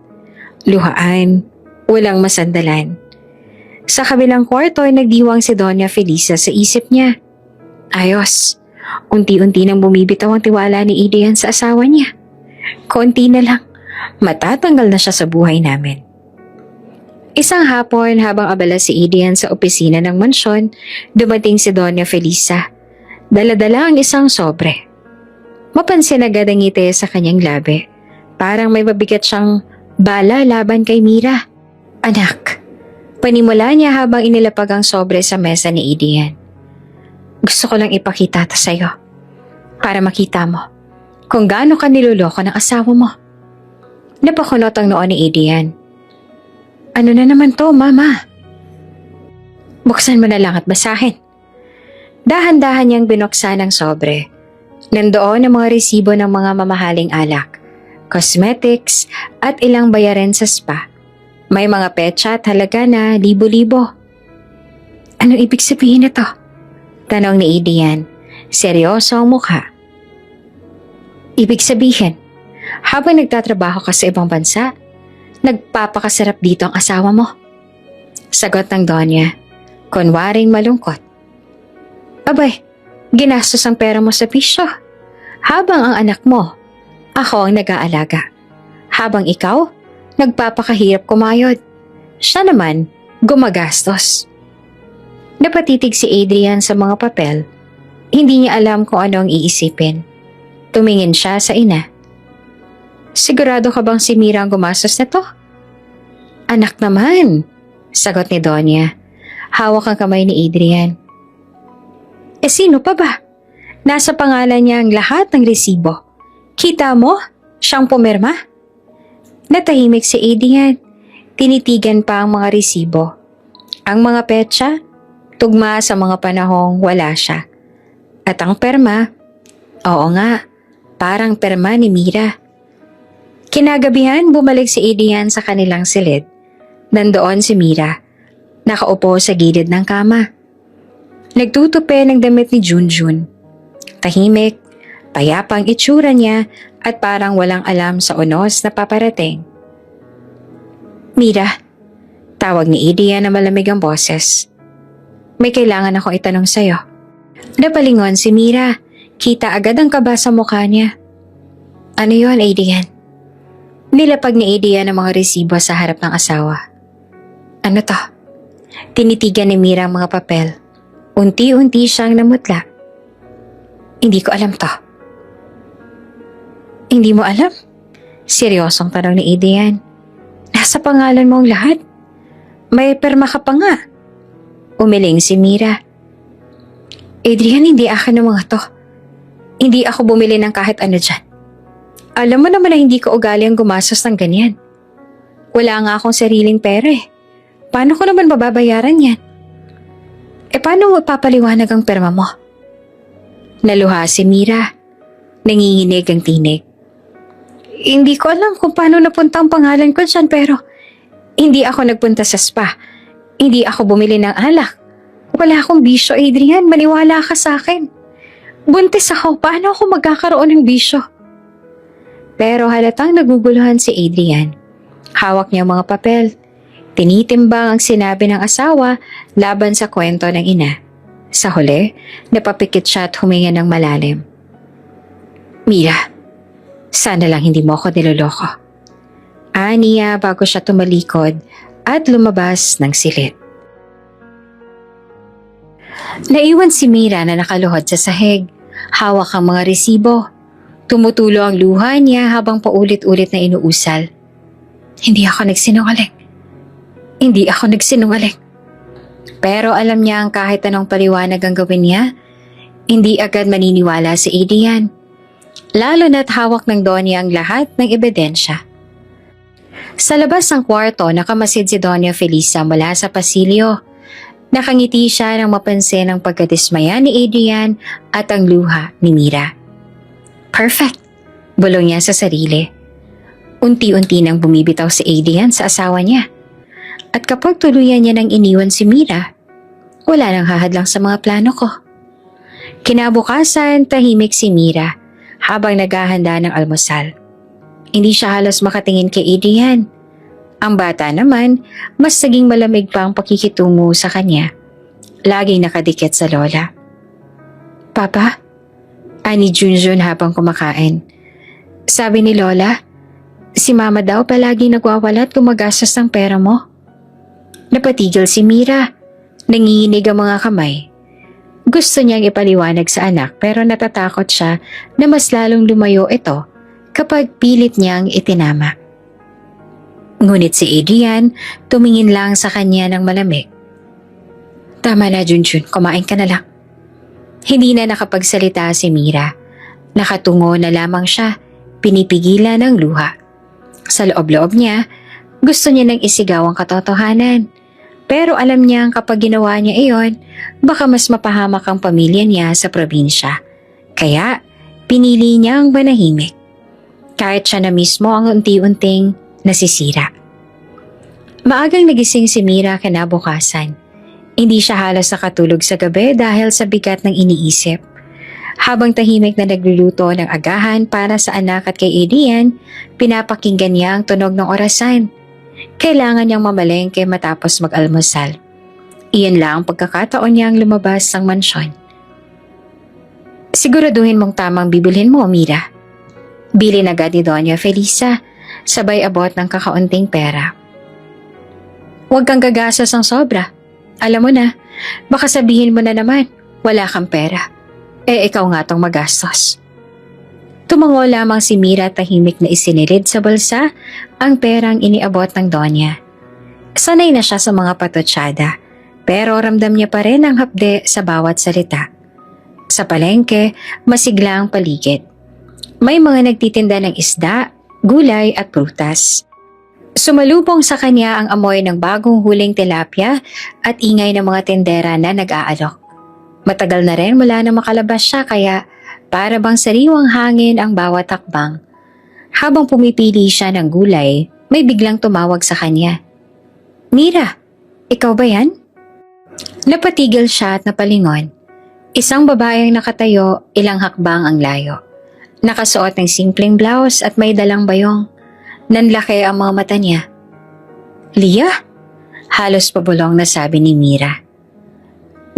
Luhaan, walang masandalan. Sa kabilang kwarto ay nagdiwang si Doña Felisa sa isip niya. Ayos, unti-unti nang bumibitaw ang tiwala ni Adrian sa asawa niya. Konti na lang, matatanggal na siya sa buhay namin. Isang hapon habang abala si Adrian sa opisina ng mansyon, dumating si Doña Felisa. Dala-dala ang isang sobre. Mapansin agad ang ngiti sa kanyang labi. Parang may mabigat siyang bala laban kay Mira. Anak, panimula niya habang inilapag ang sobre sa mesa ni Adrian. Gusto ko lang ipakita ito sa'yo para makita mo kung gaano ka niloloko ng asawa mo. Napakunot ang noon ni Adrian. Ano na naman to, Mama? Buksan mo na lang at basahin. Dahan-dahan niyang binuksan ang sobre. Nandoon ang mga resibo ng mga mamahaling alak, cosmetics at ilang bayarin sa spa. May mga petsa at halaga na libo-libo. Anong ibig sabihin nito? Tanong ni Adrian. Seryoso ang mukha. Ibig sabihin, habang nagtatrabaho ka sa ibang bansa, nagpapakasarap dito ang asawa mo. Sagot ng Donya, kunwaring malungkot. Abay, ginastos ang pera mo sa bisyo. Habang ang anak mo, ako ang nag-aalaga. Habang ikaw, nagpapakahirap kumayod. Siya naman, gumagastos. Napatitig si Adrian sa mga papel. Hindi niya alam kung ano ang iisipin. Tumingin siya sa ina. Sigurado ka bang si Mira ang gumastos na to? Anak naman, sagot ni Donya. Hawak ang kamay ni Adrian. Sino pa ba? Nasa pangalan niya ang lahat ng resibo. Kita mo? Siyang pumirma? Natahimik si Adrian. Tinitigan pa ang mga resibo. Ang mga petsa, tugma sa mga panahong wala siya. At ang perma, oo nga, parang perma ni Mira. Kinagabihan, bumalik si Adrian sa kanilang silid. Nandoon si Mira, nakaupo sa gilid ng kama. Nagtutupi ng damit ni Junjun. Tahimik, payapang itsura niya at parang walang alam sa unos na paparating. Mira, Tawag ni Adrian na malamig ang boses. May kailangan akong itanong sa'yo. Napalingon si Mira. Kita agad ang kaba sa mukha niya. Ano yun, Adrian? Nilapag ni Adrian ang mga resibo sa harap ng asawa. Ano to? Tinitigan ni Mira ang mga papel. Unti-unti siyang namutla. Hindi ko alam to. Hindi mo alam? Seryosong tanong ni Adrian. Nasa pangalan mo ang lahat? May perma ka pa nga. Umiling si Mira. Adrian, hindi akin ang mga to. Hindi ako bumili ng kahit ano dyan. Alam mo naman na hindi ko ugali ang gumastos ng ganyan. Wala nga akong sariling pera eh. Paano ko naman mababayaran yan? Paano mo papaliwanag ang perma mo? Naluha si Mira. Nanginginig ang tinig. Hindi ko alam kung paano napunta ang pangalan ko dyan pero hindi ako nagpunta sa spa. Hindi ako bumili ng alak. Wala akong bisyo, Adrian. Maniwala ka sa akin. Buntis ako. Paano ako magkakaroon ng bisyo? Pero halatang naguguluhan si Adrian. Hawak niya ang mga papel. Tinitimbang ang sinabi ng asawa laban sa kwento ng ina. Sa huli, napapikit siya at huminga ng malalim. Mira, sana lang hindi mo ako niloloko. Aniya bago siya tumalikod at lumabas ng silid. Naiwan si Mira na nakaluhod sa sahig. Hawak ang mga resibo. Tumutulo ang luha niya habang paulit-ulit na inuusal. Hindi ako nagsinungaling. Hindi ako nagsinungaling. Pero alam niya ang kahit anong paliwanag ang gawin niya, hindi agad maniniwala si Adrian. Lalo na't hawak ng Donya ang lahat ng ebidensya. Sa labas ng kwarto, nakamasid si Doña Felisa mula sa pasilyo. Nakangiti siya nang mapansin ang pagkadismaya ni Adrian at ang luha ni Mira. Perfect, bulong niya sa sarili. Unti-unti nang bumibitaw si Adrian sa asawa niya. At kapag tuluyan niya nang iniwan si Mira, wala nang hahadlang sa mga plano ko. Kinabukasan, tahimik si Mira habang naghahanda ng almusal. Hindi siya halos makatingin kay Adrian. Ang bata naman, mas naging malamig pa ang pakikitungo sa kanya. Laging nakadikit sa lola. Papa? Ani Junjun habang kumakain. Sabi ni Lola, si Mama daw palagi nagwawala at gumagastos ng pera mo. Napatigil si Mira. Nanginginig ang mga kamay. Gusto niyang ipaliwanag sa anak pero natatakot siya na mas lalong lumayo ito kapag pilit niyang itinama. Ngunit si Adrian tumingin lang sa kanya ng malamig. Tama na Junjun, kumain ka na lang. Hindi na nakapagsalita si Mira. Nakatungo na lamang siya, pinipigilan ng luha. Sa loob-loob niya, gusto niya nang isigaw ang katotohanan. Pero alam niya kapag ginawa niya iyon, baka mas mapahamak ang pamilya niya sa probinsya. Kaya, pinili niya ang manahimik. Kahit siya na mismo ang unti-unting nasisira. Maagang nagising si Mira kinabukasan. Hindi siya halos nakatulog sa gabi dahil sa bigat ng iniisip. Habang tahimik na nagluluto ng agahan para sa anak at kay Adrian, pinapakinggan niya ang tunog ng orasan. Kailangan niyang mamalengke matapos mag-almusal. Iyan lang ang pagkakataon niyang lumabas ng mansyon. Siguraduhin mong tamang bibilhin mo, Mira. Bilin agad ni Doña Felisa, sabay abot ng kakaunting pera. Huwag kang gagastos ng sobra. Alam mo na, baka sabihin mo na naman, wala kang pera. Ikaw nga tong magastos. Tumango lamang si Mira tahimik na isinilid sa bulsa ang perang iniabot ng Donya. Sanay na siya sa mga patutsada, pero ramdam niya pa rin ang hapde sa bawat salita. Sa palengke, masigla ang paligid. May mga nagtitinda ng isda, gulay at prutas. Sumalubong sa kanya ang amoy ng bagong huling tilapia at ingay ng mga tendera na nag-aalok. Matagal na rin mula na makalabas siya kaya para bang sariwang hangin ang bawat hakbang. Habang pumipili siya ng gulay, may biglang tumawag sa kanya. Mira, ikaw ba yan? Napatigil siya at napalingon. Isang babaeng nakatayo, ilang hakbang ang layo. Nakasuot ng simpleng blouse at may dalang bayong. Nanlaki ang mga mata niya. Lia? Halos pabulong na sabi ni Mira.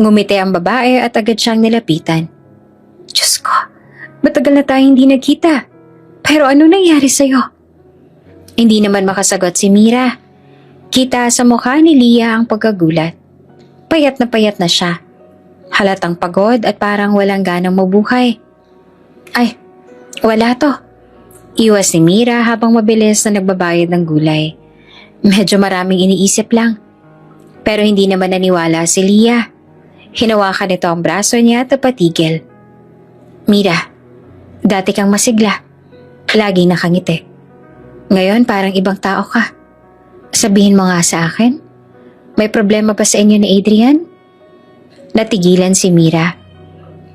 Ngumiti ang babae at agad siyang nilapitan. Diyos ko, matagal na tayo hindi nagkita. Pero ano nangyari sa'yo? Hindi naman makasagot si Mira. Kita sa mukha ni Lia ang pagkagulat. Payat na siya. Halatang pagod at parang walang ganang mabuhay. Ay, wala to. Iwas ni Mira habang mabilis na nagbabayad ng gulay. Medyo maraming iniisip lang. Pero hindi naman naniwala si Lia. Hinawakan nito ang braso niya at patigil. Mira, dati kang masigla. Laging nakangiti. Ngayon parang ibang tao ka. Sabihin mo nga sa akin, may problema ba sa inyo ni Adrian? Natigilan si Mira.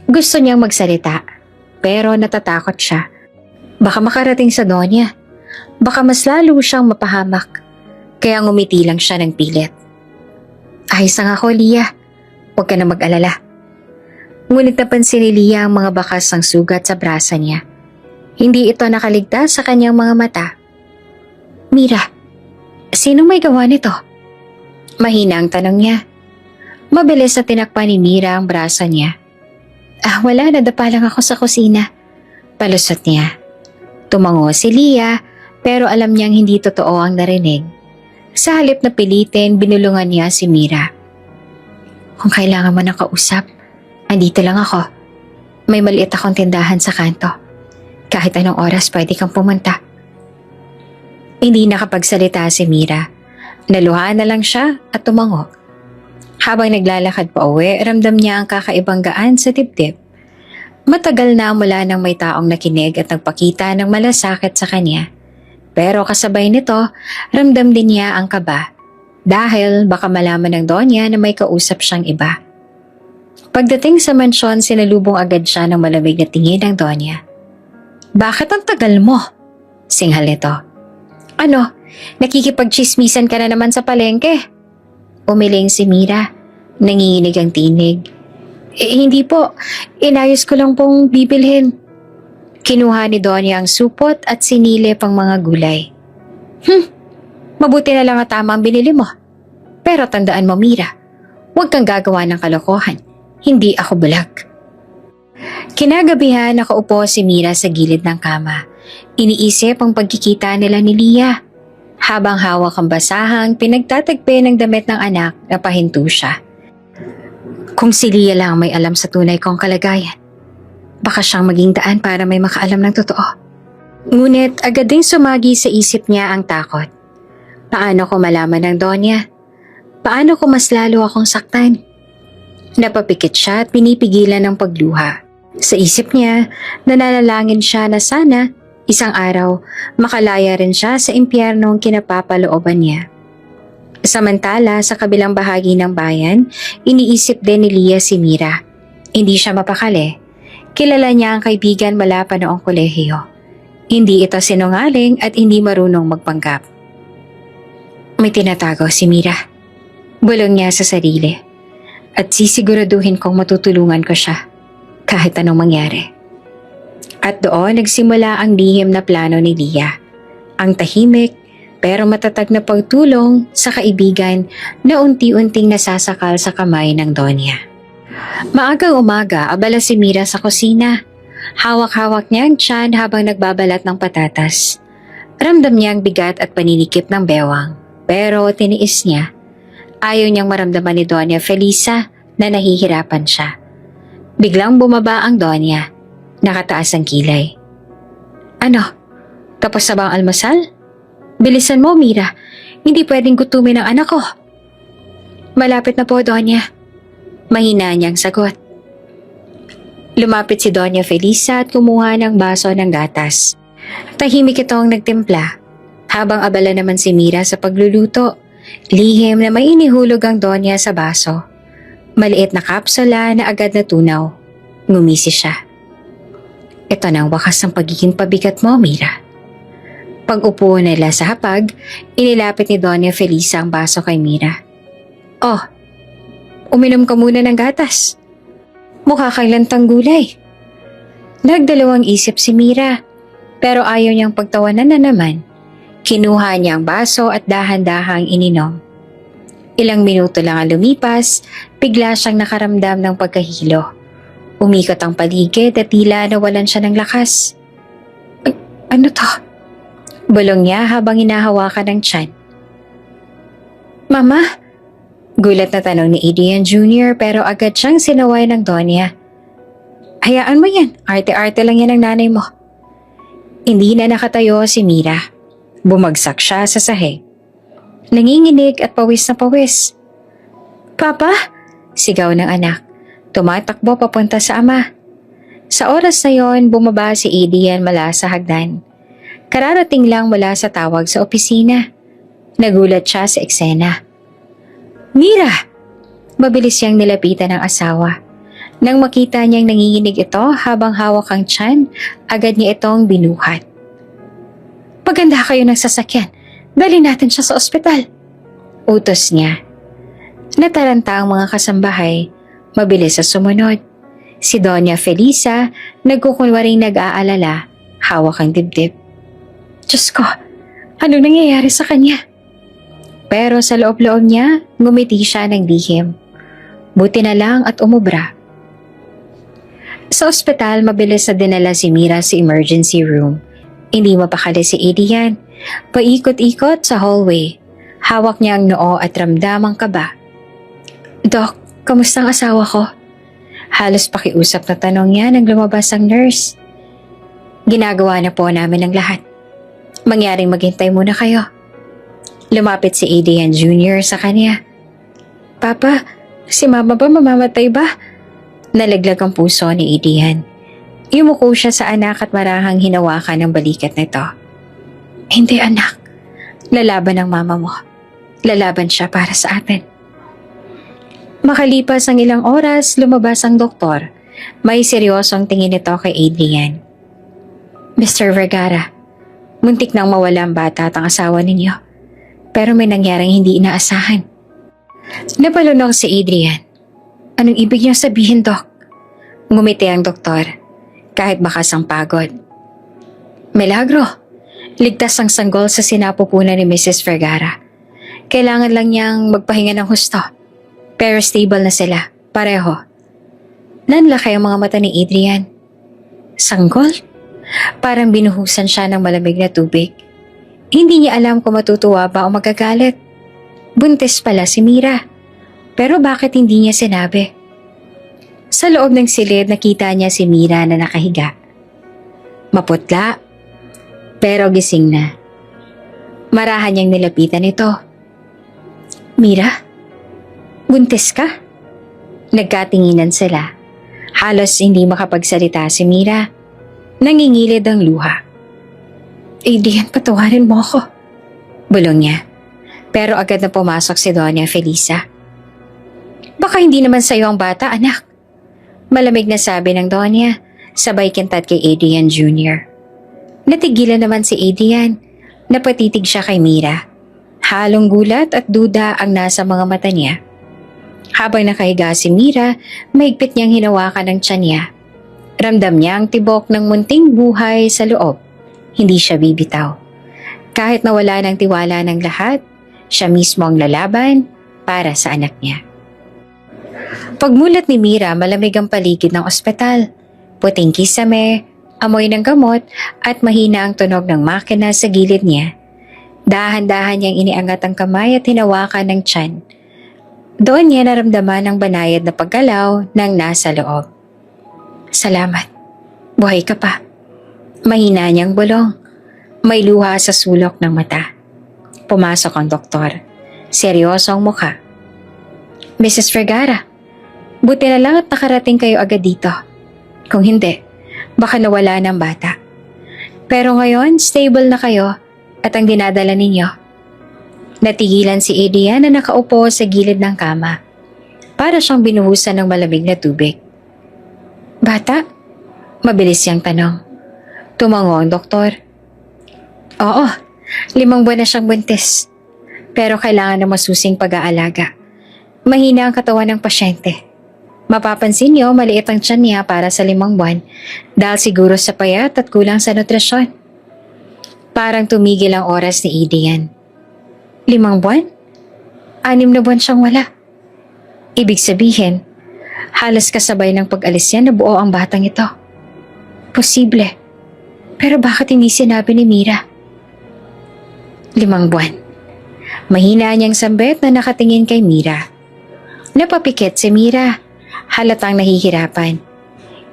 Gusto niyang magsalita, pero natatakot siya. Baka makarating sa Donya. Baka mas lalo siyang mapahamak. Kaya ngumiti lang siya ng pilit. Ayos lang ako, Lia. Huwag ka na mag-alala. Ngunit napansin ni Lia ang mga bakas ng sugat sa brasa niya. Hindi ito nakaligtas sa kanyang mga mata. Mira, sino may gawa nito? Mahina ang tanong niya. Mabilis na tinakpan ni Mira ang brasa niya. Wala, nadapa lang ako sa kusina. Palusot niya. Tumango si Lia pero alam niyang hindi totoo ang narinig. Sa halip na pilitin, binulungan niya si Mira. Kung kailangan mo ng kausap, andito lang ako. May maliit akong tindahan sa kanto. Kahit anong oras pwede kang pumunta. Hindi nakapagsalita si Mira. Naluhaan na lang siya at tumango. Habang naglalakad pa uwi, ramdam niya ang kakaibang gaan sa dibdib. Matagal na mula nang may taong nakinig at nagpakita ng malasakit sa kanya. Pero kasabay nito, ramdam din niya ang kaba. Dahil baka malaman ng Donya na may kausap siyang iba. Pagdating sa mansyon, sinalubong agad siya ng malamig na tingin ng Donya. Bakit ang tagal mo? Singhal nito. Ano, nakikipagchismisan ka na naman sa palengke? Umiling si Mira. Nanginginig ang tinig. Hindi po. Inayos ko lang pong bibilhin. Kinuha ni Donya ang supot at sinilip ang mga gulay. Mabuti na lang at tama ang binili mo. Pero tandaan mo, Mira, huwag kang gagawa ng kalokohan. Hindi ako bulag. Kinagabihan nakaupo si Mira sa gilid ng kama. Iniisip ang pagkikita nila ni Lia. Habang hawak ang basahang pinagtatagpi ng damit ng anak na pahinto siya. Kung si Lia lang may alam sa tunay kong kalagayan, baka siyang maging daan para may makaalam ng totoo. Ngunit agad ding sumagi sa isip niya ang takot. Paano ko malaman ng Donya? Paano ko mas lalo akong saktan? Napapikit siya at pinipigilan ng pagluha. Sa isip niya, nananalangin siya na sana isang araw makalaya rin siya sa impyernong kinapapalooban niya. Samantala, sa kabilang bahagi ng bayan, iniisip din ni Lia si Mira. Hindi siya mapakali. Kilala niya ang kaibigan mula pa noong kolehiyo. Hindi ito sinungaling at hindi marunong magpanggap. May tinatago si Mira. Bulong niya sa sarili. At sisiguraduhin kong matutulungan ko siya kahit anong mangyari. At doon nagsimula ang lihim na plano ni Lia. Ang tahimik pero matatag na pagtulong sa kaibigan na unti-unting nasasakal sa kamay ng Donya. Maagang umaga, abala si Mira sa kusina. Hawak-hawak niya ang tiyan habang nagbabalat ng patatas. Ramdam niya ang bigat at paninikip ng bewang. Pero tiniis niya. Ayaw niyang maramdaman ni Donya Felisa na nahihirapan siya. Biglang bumaba ang Donya. Nakataas ang kilay. Ano? Tapos na ba ang almusal? Bilisan mo, Mira. Hindi pwedeng gutumin ang anak ko. Malapit na po, Donya. Mahina niyang sagot. Lumapit si Donya Felisa at kumuha ng baso ng gatas. Tahimik itong nagtimpla. Habang abala naman si Mira sa pagluluto, lihim na may inihulog ang Donya sa baso. Maliit na kapsula na agad natunaw. Ngumisi siya. Ito na ang wakas ng pagiging pabigat mo, Mira. Pag-upo nila sa hapag, inilapit ni Donya Felisa ang baso kay Mira. Oh, uminom ka muna ng gatas. Mukha kang lantang gulay. Nagdalawang isip si Mira, pero ayaw niyang pagtawanan na naman. Kinuha niya ang baso at dahan-dahang ininom. Ilang minuto lang ang lumipas, bigla siyang nakaramdam ng pagkahilo. Umikot ang paligid at tila nawalan siya ng lakas. Ano to? Bulong niya habang hinahawakan ng tiyan. Mama? Gulat na tanong ni Adrian Jr. pero agad siyang sinaway ng Donya. Hayaan mo yan, arte-arte lang yan ng nanay mo. Hindi na nakatayo si Mira. Bumagsak siya sa sahig. Nanginginig at pawis na pawis. Papa? Sigaw ng anak. Tumatakbo papunta sa ama. Sa oras na yon, bumaba si Adrian mula sa hagdan. Kararating lang mula sa tawag sa opisina. Nagulat siya sa eksena. Mira! Mabilis siyang nilapitan ng asawa. Nang makita niyang nanginginig ito habang hawak ang tiyan, agad niya itong binuhat. Paganda kayo ng sasakyan. Dali natin siya sa ospital. Utos niya. Nataranta ang mga kasambahay. Mabilis sa sumunod. Si Doña Felisa, nagkukunwaring nag-aalala, hawak ang dibdib. Diyos ko, ano nangyayari sa kanya? Pero sa loob-loob niya, ngumiti siya ng lihim. Buti na lang at umubra. Sa ospital, mabilis na dinala si Mira sa emergency room. Hindi mapakali si Adrian. Paikot-ikot sa hallway. Hawak niya ang noo at ramdamang kaba. Dok, kamusta ang asawa ko? Halos pakiusap na tanong niya nang lumabas ang nurse. Ginagawa na po namin ang lahat. Mangyaring maghintay muna kayo. Lumapit si Adrian Jr. sa kanya. Papa, si Mama ba mamamatay ba? Nalaglag ang puso ni Adrian. Yumuko siya sa anak at marahang hinawakan ng balikat nito. Hindi anak, lalaban ang mama mo. Lalaban siya para sa atin. Makalipas ang ilang oras, lumabas ang doktor. May seryosong tingin nito kay Adrian. Mr. Vergara, muntik nang mawala ang bata at ang asawa ninyo. Pero may nangyaring hindi inaasahan. Napalunok si Adrian. Anong ibig niyang sabihin, Dok? Ngumiti ang doktor, kahit bakas ang pagod. Milagro! Ligtas ang sanggol sa sinapupunan ni Mrs. Vergara. Kailangan lang niyang magpahinga ng husto. Pero stable na sila, pareho. Nanlaki ang mga mata ni Adrian. Sanggol? Parang binuhusan siya ng malamig na tubig. Hindi niya alam kung matutuwa ba o magagalit. Buntis pala si Mira. Pero bakit hindi niya sinabi? Sa loob ng silid, nakita niya si Mira na nakahiga. Maputla, pero gising na. Marahan niyang nilapitan ito. Mira, buntis ka? Nagkatinginan sila. Halos hindi makapagsalita si Mira. Nangingilid ang luha. Adrian, patawarin mo ako. Bulong niya. Pero agad na pumasok si Doña Felisa. Baka hindi naman sa'yo ang bata, anak. Malamig na sabi ng Doña, sabay kintat kay Adrian Jr. Natigilan naman si Adrian. Napatitig siya kay Mira. Halong gulat at duda ang nasa mga mata niya. Habang nakahiga si Mira, mahigpit niyang hinawakan ang tiyan niya. Ramdam niya ang tibok ng munting buhay sa loob. Hindi siya bibitaw. Kahit nawala ng tiwala ng lahat, siya mismo ang lalaban para sa anak niya. Pagmulat ni Mira, malamig ang paligid ng ospital. Puting kisame, amoy ng gamot at mahina ang tunog ng makina sa gilid niya. Dahan-dahan niyang iniangat ang kamay at hinawakan ng tiyan. Doon niya naramdaman ang banayad na paggalaw ng nasa loob. Salamat. Buhay ka pa. Mahina niyang bulong. May luha sa sulok ng mata. Pumasok ang doktor. Seryoso ang mukha. Mrs. Vergara, buti na lang at nakarating kayo agad dito. Kung hindi, baka nawala ng bata. Pero ngayon, stable na kayo at ang dinadala ninyo. Natigilan si Adrian na nakaupo sa gilid ng kama. Para siyang binuhusan ng malamig na tubig. Bata? Mabilis siyang tanong. Tumango ang doktor. Oo, 5 buwan na siyang buntis. Pero kailangan ng masusing pag-aalaga. Mahina ang katawan ng pasyente. Mapapansin niyo maliit ang tiyan niya para sa 5 buwan dahil siguro sa payat at kulang sa nutrisyon. Parang tumigil ang oras ni Adrian. 5 buwan? 6 na buwan siyang wala. Ibig sabihin, halos kasabay ng pag-alis niya na buo ang batang ito. Posible. Pero bakit hindi sinabi ni Mira? 5 buwan. Mahina niyang sambit na nakatingin kay Mira. Napapikit si Mira. Halatang nahihirapan.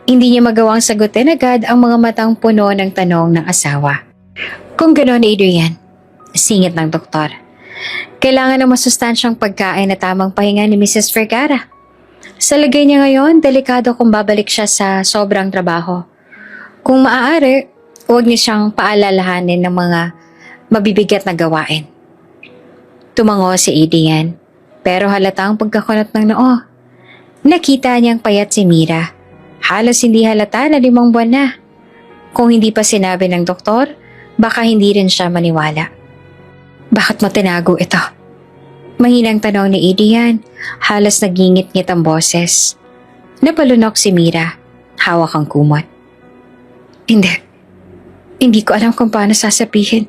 Hindi niya magawang sagutin agad ang mga matang puno ng tanong ng asawa. Kung gano'n, Adrian, singit ng doktor, kailangan ng masustansyang pagkain at tamang pahinga ni Mrs. Vergara. Sa lagay niya ngayon, delikado kung babalik siya sa sobrang trabaho. Kung maaari, huwag niya siyang paalalahanin ng mga mabibigat na gawain. Tumango si Adrian, pero halatang pagkakunot ng noo. Nakita niyang payat si Mira. Halos hindi halata na 5 buwan na. Kung hindi pa sinabi ng doktor, baka hindi rin siya maniwala. Bakit mo tinago ito? Mahinang tanong ni Adrian, halos nagingit-ngit ang boses. Napalunok si Mira, hawak ang kumot. Hindi ko alam kung paano sasabihin.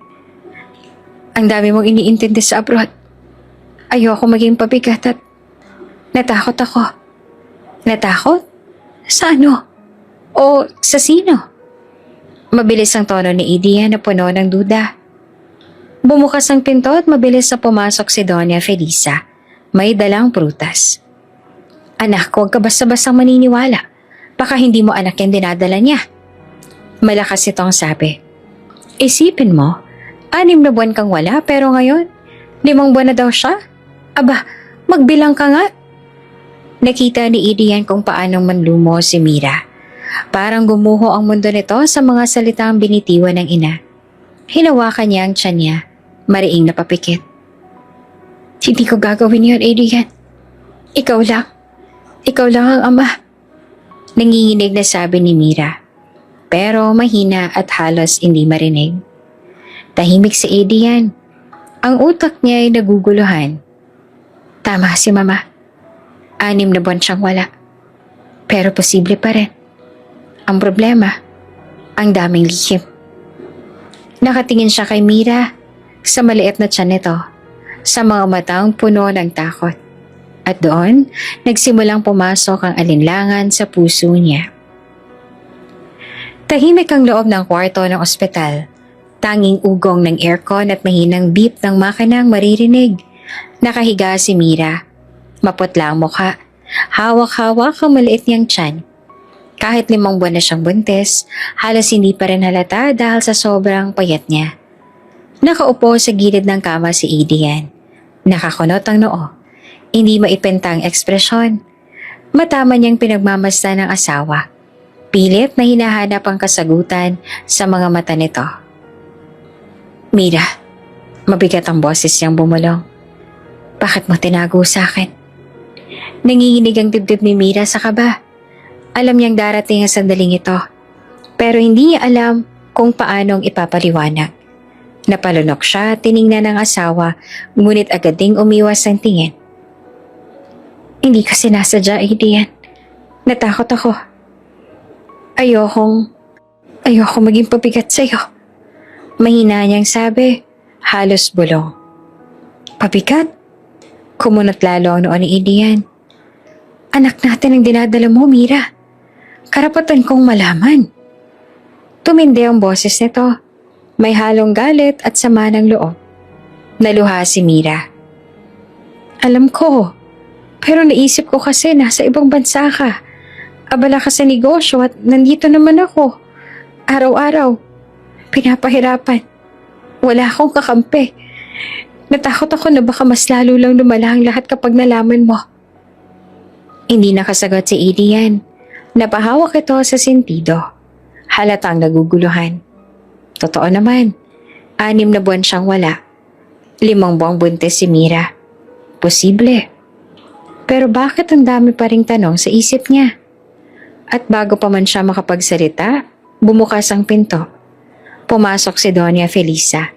Ang dami mong iniintindi sa abroad. Ayoko maging pabigat at natakot ako. Natakot? Sa ano? O sa sino? Mabilis ang tono ni Adrian na puno ng duda. Bumukas ang pinto at mabilis na pumasok si Doña Felisa. May dalang prutas. Anak, huwag ka basta-bastang maniniwala. Baka hindi mo anak yung dinadala niya. Malakas itong sabi. Isipin mo, 6 na buwan kang wala pero ngayon, 5 buwan na daw siya? Aba, magbilang ka nga. Nakita ni Adrian kung paanong manlumo si Mira. Parang gumuho ang mundo nito sa mga salitang binitiwan ng ina. Hinawakan niya ang tiyan niya, mariing na papikit. Hindi ko gagawin yun, Adrian. Ikaw lang. Ikaw lang ang ama. Nanginginig na sabi ni Mira. Pero mahina at halos hindi marinig. Tahimik si Adrian. Ang utak niya ay naguguluhan. Tama si Mama. 6 na buwan siyang wala. Pero posible pa rin. Ang problema, ang daming lihim. Nakatingin siya kay Mira sa maliit na tiyan nito, sa mga matang puno ng takot. At doon, nagsimulang pumasok ang alinlangan sa puso niya. Tahimik ang loob ng kwarto ng ospital. Tanging ugong ng aircon at mahinang beep ng makinang maririnig. Nakahiga si Mira. Maputla ang mukha. Hawak-hawak ang maliit niyang tiyan. Kahit 5 buwan na siyang buntis, halos hindi pa rin halata dahil sa sobrang payat niya. Nakaupo sa gilid ng kama si Adrian. Nakakunot ang noo. Hindi maipintang ekspresyon. Matama niyang pinagmamasdan ng asawa. Pilit na hinahanap ang kasagutan sa mga mata nito. Mira, mabigat ang boses niyang bumulong. Bakit mo tinago sa akin? Nanginginig ang dibdib ni Mira sa kaba. Alam niyang darating ang sandaling ito, pero hindi niya alam kung paanong ipapaliwanag. Napalunok siya, tiningnan ng asawa, ngunit agad ding umiwas ang tingin. Hindi ka sinasadya, Adrian. Natakot ako. Ayoko maging pabigat sa'yo. Mahina niyang sabi, halos bulong. Pabigat? Kumunot lalo ang noo ni Adrian. Anak natin ang dinadala mo, Mira. Karapatan kong malaman. Tumindi ang boses nito. May halong galit at sama ng loob. Naluha si Mira. Alam ko, pero naisip ko kasi nasa ibang bansa ka. Abala ka sa negosyo at nandito naman ako. Araw-araw, pinapahirapan. Wala akong kakampi. Natakot ako na baka mas lalo lang lumala ang lahat kapag nalaman mo. Hindi nakasagot si Adrian. Napahawak ito sa sentido. Halatang naguguluhan. Totoo naman, 6 na buwan siyang wala. 5 buwang buntis si Mira. Posible. Pero bakit ang dami pa ring tanong sa isip niya? At bago pa man siya makapagsalita, bumukas ang pinto. Pumasok si Doña Felisa.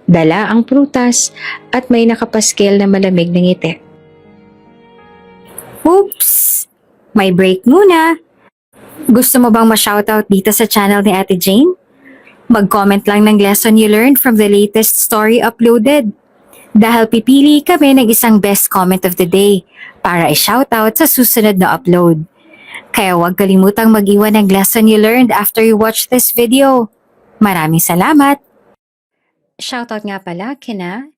Dala ang prutas at may nakapaskil na malamig na ngiti. Oops! May break muna. Gusto mo bang ma-shoutout dito sa channel ni Ate Jane? Mag-comment lang ng lesson you learned from the latest story uploaded. Dahil pipili kami ng isang best comment of the day para i-shoutout sa susunod na upload. Kaya huwag kalimutang mag-iwan ng lesson you learned after you watch this video. Maraming salamat! Shoutout nga pala kina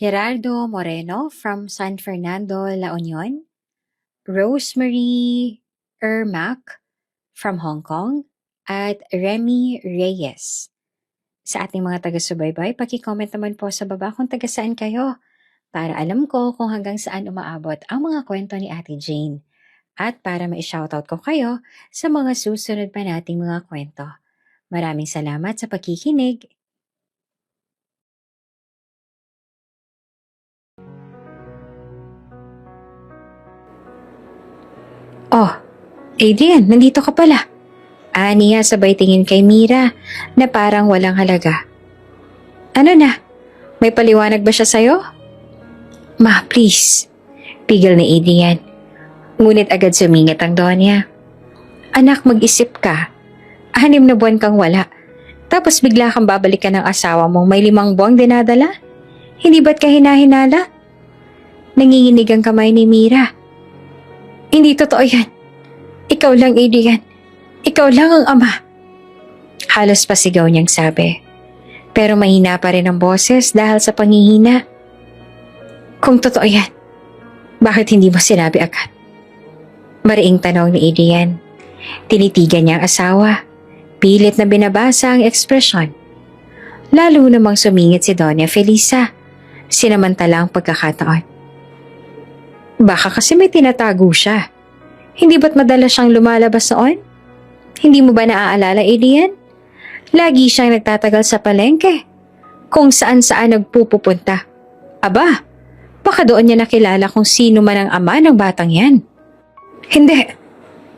Gerardo Moreno from San Fernando, La Union, Rosemary Ermac from Hong Kong, at Remy Reyes. Sa ating mga taga-subaybay, paki-comment naman po sa baba kung taga saan kayo para alam ko kung hanggang saan umaabot ang mga kwento ni Ate Jane at para ma-shoutout ko kayo sa mga susunod pa nating mga kwento. Maraming salamat sa pakikinig. Oh, Adrian, nandito ka pala. Niya sabay tingin kay Mira na parang walang halaga. Ano na? May paliwanag ba siya sa'yo? Ma, please. Pigil ni Adrian. Ngunit agad sumingit ang Donya. Anak, mag-isip ka. 6 na buwan kang wala. Tapos bigla kang babalikan ng asawa mong may 5 buwang dinadala? Hindi ba't ka hinahinala? Nanginginig ang kamay ni Mira. Hindi totoo yan. Ikaw lang, Adrian. Ikaw lang ang ama. Halos pasigaw niyang sabi. Pero mahina pa rin ang boses dahil sa pangihina. Kung totoo yan, bakit hindi mo sinabi agad? Mariing tanong ni Adrian. Tinitigan niya ang asawa. Pilit na binabasa ang ekspresyon. Lalo namang sumingit si Doña Felisa. Sinamantala ang pagkakataon. Baka kasi may tinatago siya. Hindi ba't madalas siyang lumalabas noon? Hindi mo ba naaalala, Adrian? Lagi siyang nagtatagal sa palengke. Kung saan-saan nagpupunta. Aba, baka doon niya nakilala kung sino man ang ama ng batang yan. Hindi.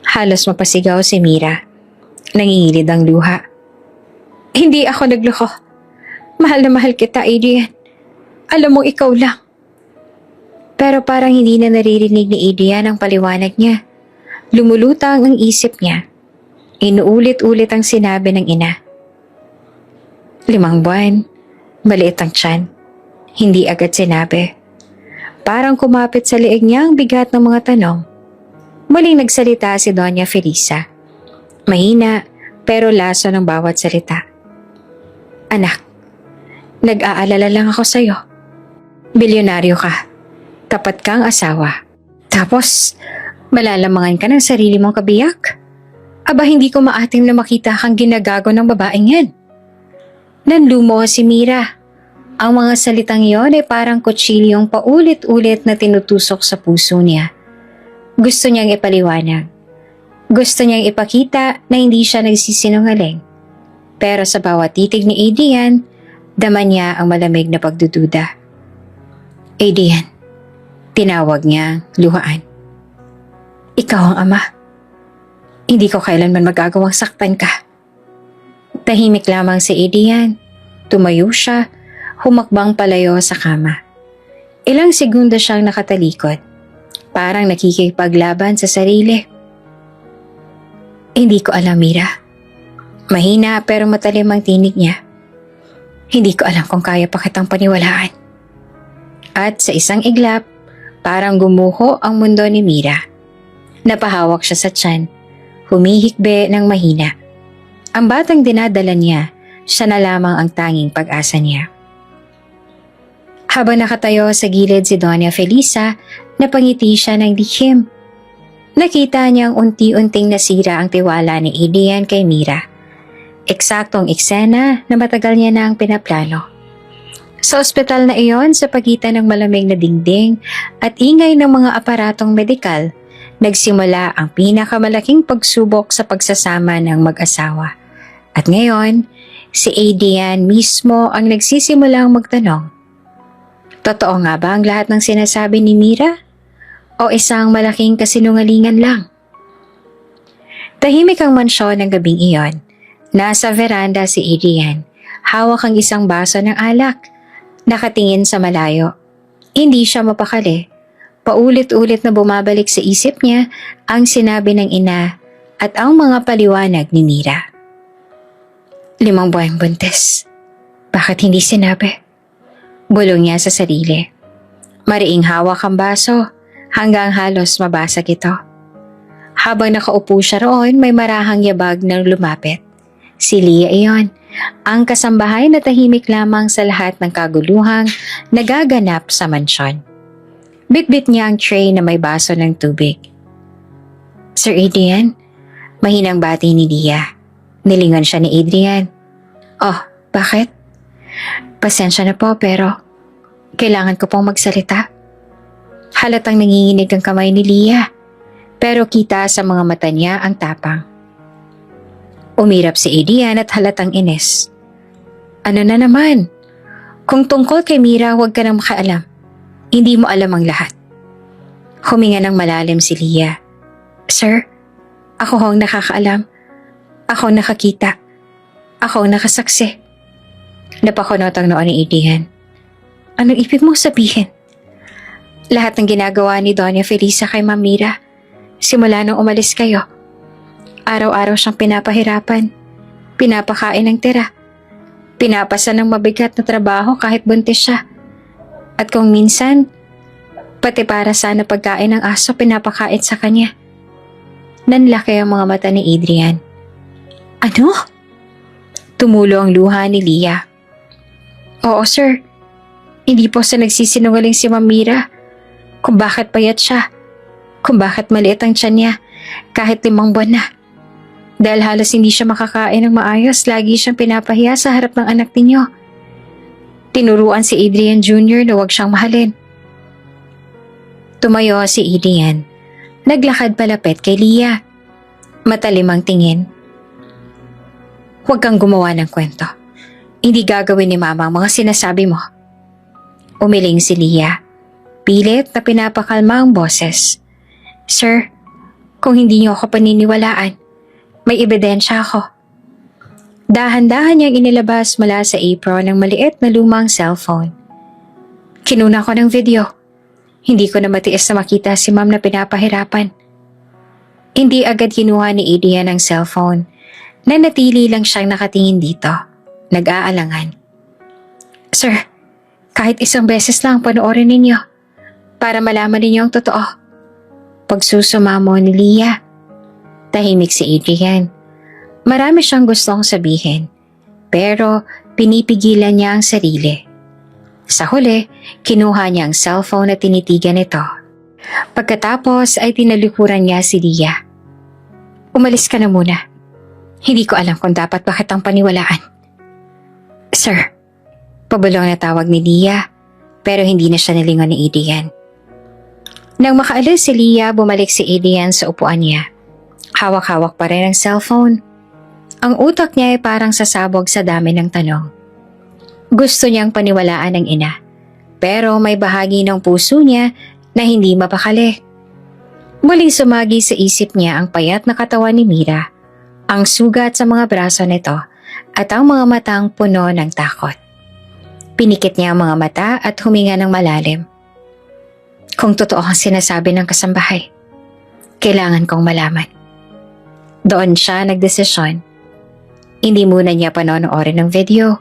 Halos mapasigaw si Mira. Nangingilid ang luha. Hindi ako nagloko. Mahal na mahal kita, Adrian. Alam mong ikaw lang. Pero parang hindi na naririnig ni Adrian ang paliwanag niya. Lumulutang ang isip niya. Inuulit-ulit ang sinabi ng ina. 5 buwan, maliit ang tiyan. Hindi agad sinabi. Parang kumapit sa leeg niya ang bigat ng mga tanong. Muling nagsalita si Doña Felisa. Mahina pero laso ng bawat salita. Anak, nag-aalala lang ako sa'yo. Bilyonaryo ka. Tapat kang asawa. Tapos, malalamangan ka ng sarili mong kabiyak. Aba, hindi ko maatim na makita kang ginagago ng babaeng yan. Nanlumo si Mira. Ang mga salitang yon ay parang kutsilyong paulit-ulit na tinutusok sa puso niya. Gusto niyang ipaliwanag. Gusto niyang ipakita na hindi siya nagsisinungaling. Pero sa bawat titig ni Adrian, dama niya ang malamig na pagdududa. Adrian, tinawag niya luhaan. Ikaw ang ama. Hindi ko kailanman magagawang saktan ka. Tahimik lamang si Adrian. Tumayo siya, humakbang palayo sa kama. Ilang segundo siyang nakatalikod. Parang nakikipaglaban sa sarili. Hindi ko alam, Mira. Mahina pero matalim ang tinig niya. Hindi ko alam kung kaya pa kitang paniwalaan. At sa isang iglap, parang gumuho ang mundo ni Mira. Napahawak siya sa tiyan. Humihikbe ng mahina. Ang batang dinadala niya, siya na lamang ang tanging pag-asa niya. Habang nakatayo sa gilid si Doña Felisa, napangiti siya ng lihim. Nakita niyang unti-unting nasira ang tiwala ni Adrian kay Mira. Eksaktong eksena na matagal niya na ang pinaplano. Sa ospital na iyon, sa pagitan ng malamig na dingding at ingay ng mga aparatong medikal, nagsimula ang pinakamalaking pagsubok sa pagsasama ng mag-asawa. At ngayon, si Adrian mismo ang nagsisimulang magtanong. Totoo nga ba ang lahat ng sinasabi ni Mira? O isang malaking kasinungalingan lang? Tahimik ang mansyon ng gabing iyon. Nasa veranda si Adrian. Hawak ang isang baso ng alak. Nakatingin sa malayo. Hindi siya mapakali. Paulit-ulit na bumabalik sa isip niya ang sinabi ng ina at ang mga paliwanag ni Mira. 5 buwang buntis. Bakit hindi sinabi? Bulong niya sa sarili. Mariing hawak ang baso hanggang halos mabasag ito. Habang nakaupo siya roon, may marahang yabag na lumapit. Si Leah iyon, ang kasambahay na tahimik lamang sa lahat ng kaguluhang nagaganap sa mansyon. Bitbit niya ang tray na may baso ng tubig. Sir Adrian, mahinang bati ni Leah. Nilingon siya ni Adrian. Oh, bakit? Pasensya na po pero kailangan ko pong magsalita. Halatang nanginginig ang kamay ni Leah, pero kita sa mga mata niya ang tapang. Umirap si Adrian at halatang ines. Ano na naman? Kung tungkol kay Mira, huwag ka nang makaalam. Hindi mo alam ang lahat. Huminga ng malalim si Leah. Sir, ako hong nakakaalam. Ako nakakita. Ako nakasaksi. Napakunot ang noo ni Adrian. Anong ibig mong sabihin? Lahat ng ginagawa ni Doña Felisa kay Ma'am Mira, simula nung umalis kayo. Araw-araw siyang pinapahirapan, pinapakain ng tira, pinapasa ng mabigat na trabaho kahit buntis siya. At kung minsan, pati para sana pagkain ng aso pinapakain sa kanya. Nanlaki ang mga mata ni Adrian. Ano? Tumulo ang luha ni Leah. Oo sir, hindi po sa nagsisinungaling si Ma'am Mira kung bakit payat siya, kung bakit maliit ang tiyan niya kahit 5 buwan na. Dahil halos hindi siya makakain ng maayos, lagi siyang pinapahiya sa harap ng anak ninyo. Tinuruan si Adrian Jr. na huwag siyang mahalin. Tumayo si Adrian. Naglakad palapit kay Leah. Matalim ang tingin. Huwag kang gumawa ng kwento. Hindi gagawin ni Mama ang mga sinasabi mo. Umiling si Leah. Pilit na pinapakalma ang boses. Sir, kung hindi niyo ako paniniwalaan, may ebidensya ako. Dahan-dahan niyang inilabas mula sa apron ng maliit na lumang cellphone. Kinuna ko ng video. Hindi ko na matiis na makita si Ma'am na pinapahirapan. Hindi agad kinuha ni Adrian ang cellphone. Nanatili lang siyang nakatingin dito. Nag-aalangan. Sir, kahit isang beses lang panoorin ninyo para malaman ninyo ang totoo. Pagsusumamo ni Leah. Tahimik si Adrian. Marami siyang gustong sabihin, pero pinipigilan niya ang sarili. Sa huli, kinuha niya ang cellphone at tinitigan ito. Pagkatapos ay tinalikuran niya si Leah. Umalis ka na muna. Hindi ko alam kung dapat ba kitang paniwalaan. Sir, pabulong na tawag ni Leah, pero hindi na siya nalingon ni Adrian. Nang makaalis si Leah, bumalik si Adrian sa upuan niya. Hawak-hawak pa rin ang cellphone. Ang utak niya ay parang sasabog sa dami ng tanong. Gusto niyang paniwalaan ng ina, pero may bahagi ng puso niya na hindi mapakali. Muling sumagi sa isip niya ang payat na katawan ni Mira, ang sugat sa mga braso nito at ang mga matang puno ng takot. Pinikit niya ang mga mata at huminga ng malalim. Kung totoo ang sinasabi ng kasambahay, kailangan kong malaman. Doon siya nagdesisyon. Hindi muna niya panonoorin ng video,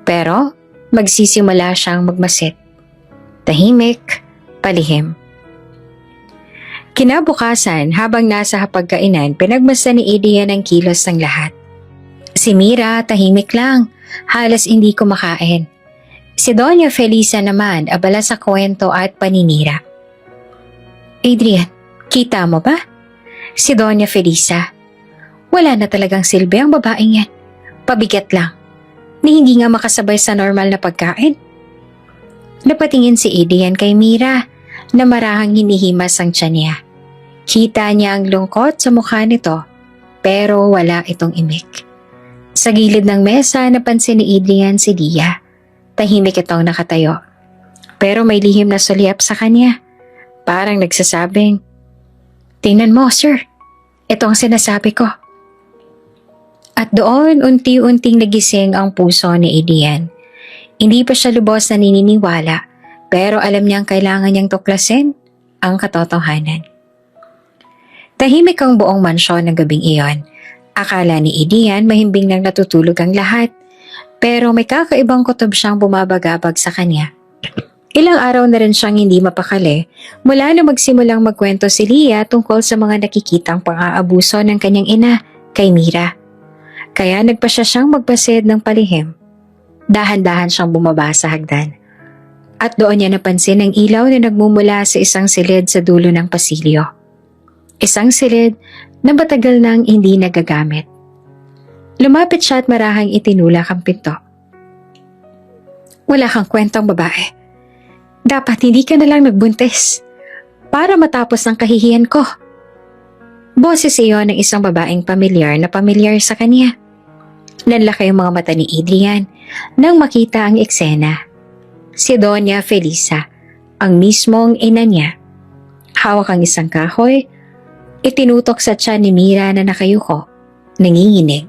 pero magsisimula siyang magmasid. Tahimik, palihim. Kinabukasan, habang nasa hapagkainan, pinagmasdan ni Adrian ang kilos ng lahat. Si Mira, tahimik lang, halos hindi kumakain. Si Doña Felisa naman, abala sa kwento at paninira. Adrian, kita mo ba? Si Doña Felisa. Wala na talagang silbi ang babaeng yan. Pabigat lang. Ni hindi nga makasabay sa normal na pagkain. Napatingin si Adrian kay Mira na marahang hinihimas ang tiyan niya. Kita niya ang lungkot sa mukha nito pero wala itong imik. Sa gilid ng mesa napansin ni Adrian si Leah. Tahimik itong nakatayo. Pero may lihim na sulyap sa kanya. Parang nagsasabing, tingnan mo sir, ito ang sinasabi ko. At doon unti-unting nagising ang puso ni Adrian. Hindi pa siya lubos na naniniwala, pero alam niyang kailangan niyang tuklasin ang katotohanan. Tahimik ang buong mansyon ng gabing iyon. Akala ni Adrian mahimbing nang natutulog ang lahat, pero may kakaibang kutob siyang bumabagabag sa kanya. Ilang araw na rin siyang hindi mapakali mula na magsimulang magkwento si Leah tungkol sa mga nakikitang pang-aabuso ng kanyang ina kay Mira. Kaya nagpa siyang magpasid ng palihim. Dahan-dahan siyang bumaba sa hagdan. At doon niya napansin ang ilaw na nagmumula sa isang silid sa dulo ng pasilyo. Isang silid na matagal nang hindi nagagamit. Lumapit siya at marahang itinulak ang pinto. Wala kang kwentang babae. Dapat hindi ka na lang nagbuntis para matapos ang kahihiyan ko. Boses iyon ng isang babaeng pamilyar na pamilyar sa kanya. Nanlaki ang mga mata ni Adrian nang makita ang eksena. Si Doña Felisa, ang mismong ina niya. Hawak ang isang kahoy, itinutok sa tiyan ni Mira na nakayuko, nanginginig.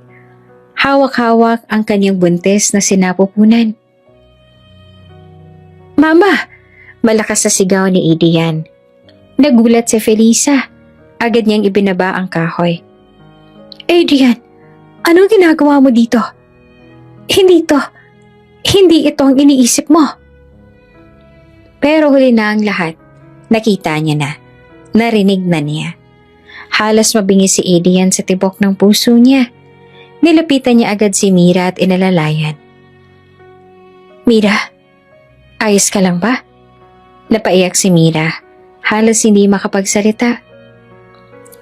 Hawak-hawak ang kanyang buntis na sinapupunan. Mama! Malakas sa sigaw ni Adrian. Nagulat si Felisa. Agad niyang ibinaba ang kahoy. Adrian, anong ginagawa mo dito? Hindi ito ang iniisip mo. Pero huli na ang lahat. Nakita niya na. Narinig na niya. Halos mabingi si Adrian sa tibok ng puso niya. Nilapitan niya agad si Mira at inalalayan. Mira, ayos ka lang ba? Napaiyak si Mira, halos hindi makapagsalita.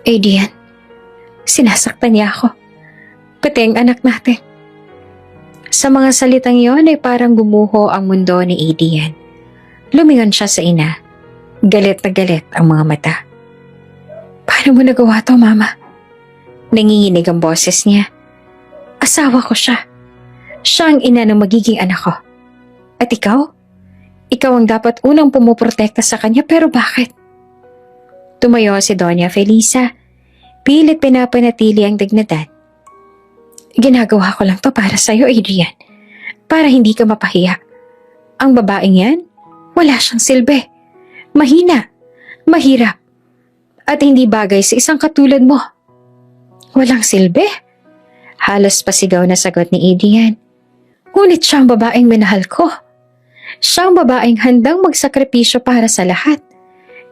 Adrian, sinasaktan niya ako. Pati ang anak natin. Sa mga salitang yon ay parang gumuho ang mundo ni Adrian. Lumingon siya sa ina. Galit na galit ang mga mata. Paano mo nagawa to, Mama? Nanginginig ang boses niya. Asawa ko siya. Siya ang ina ng magiging anak ko. At ikaw? Ikaw ang dapat unang pumuprotekta sa kanya, pero bakit? Tumayo si Doña Felisa. Pilit pinapanatili ang dignidad. Ginagawa ko lang to para sa'yo, Adrian. Para hindi ka mapahiya. Ang babaeng yan, wala siyang silbi. Mahina, mahirap, at hindi bagay sa isang katulad mo. Walang silbi? Halos pasigaw na sagot ni Adrian. Ngunit siya ang babaeng minahal ko. Siya ang babaeng handang magsakripisyo para sa lahat,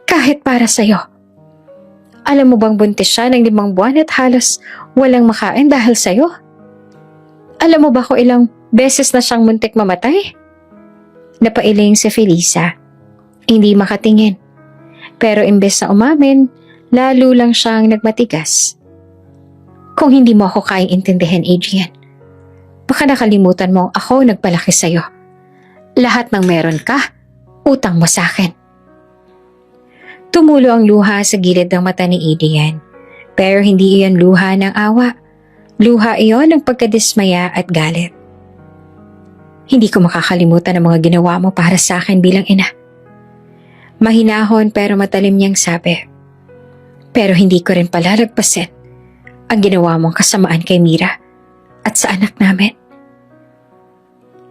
kahit para sa'yo. Alam mo bang buntis siya ng 5 buwan at halos walang makain dahil sa'yo? Alam mo ba kung ilang beses na siyang muntik mamatay? Napailing si Felisa. Hindi makatingin. Pero imbes na umamin, lalo lang siyang nagmatigas. Kung hindi mo ako kayang intindihin, Adrian, baka nakalimutan mo ako nagpalaki sa'yo. Lahat ng meron ka, utang mo sa akin. Tumulo ang luha sa gilid ng mata ni Adrian. Pero hindi iyon luha ng awa. Luha iyon ng pagkadismaya at galit. Hindi ko makakalimutan ang mga ginawa mo para sa akin bilang ina. Mahinahon pero matalim niyang sabi. Pero hindi ko rin palalagpasin ang ginawa mong kasamaan kay Mira at sa anak namin.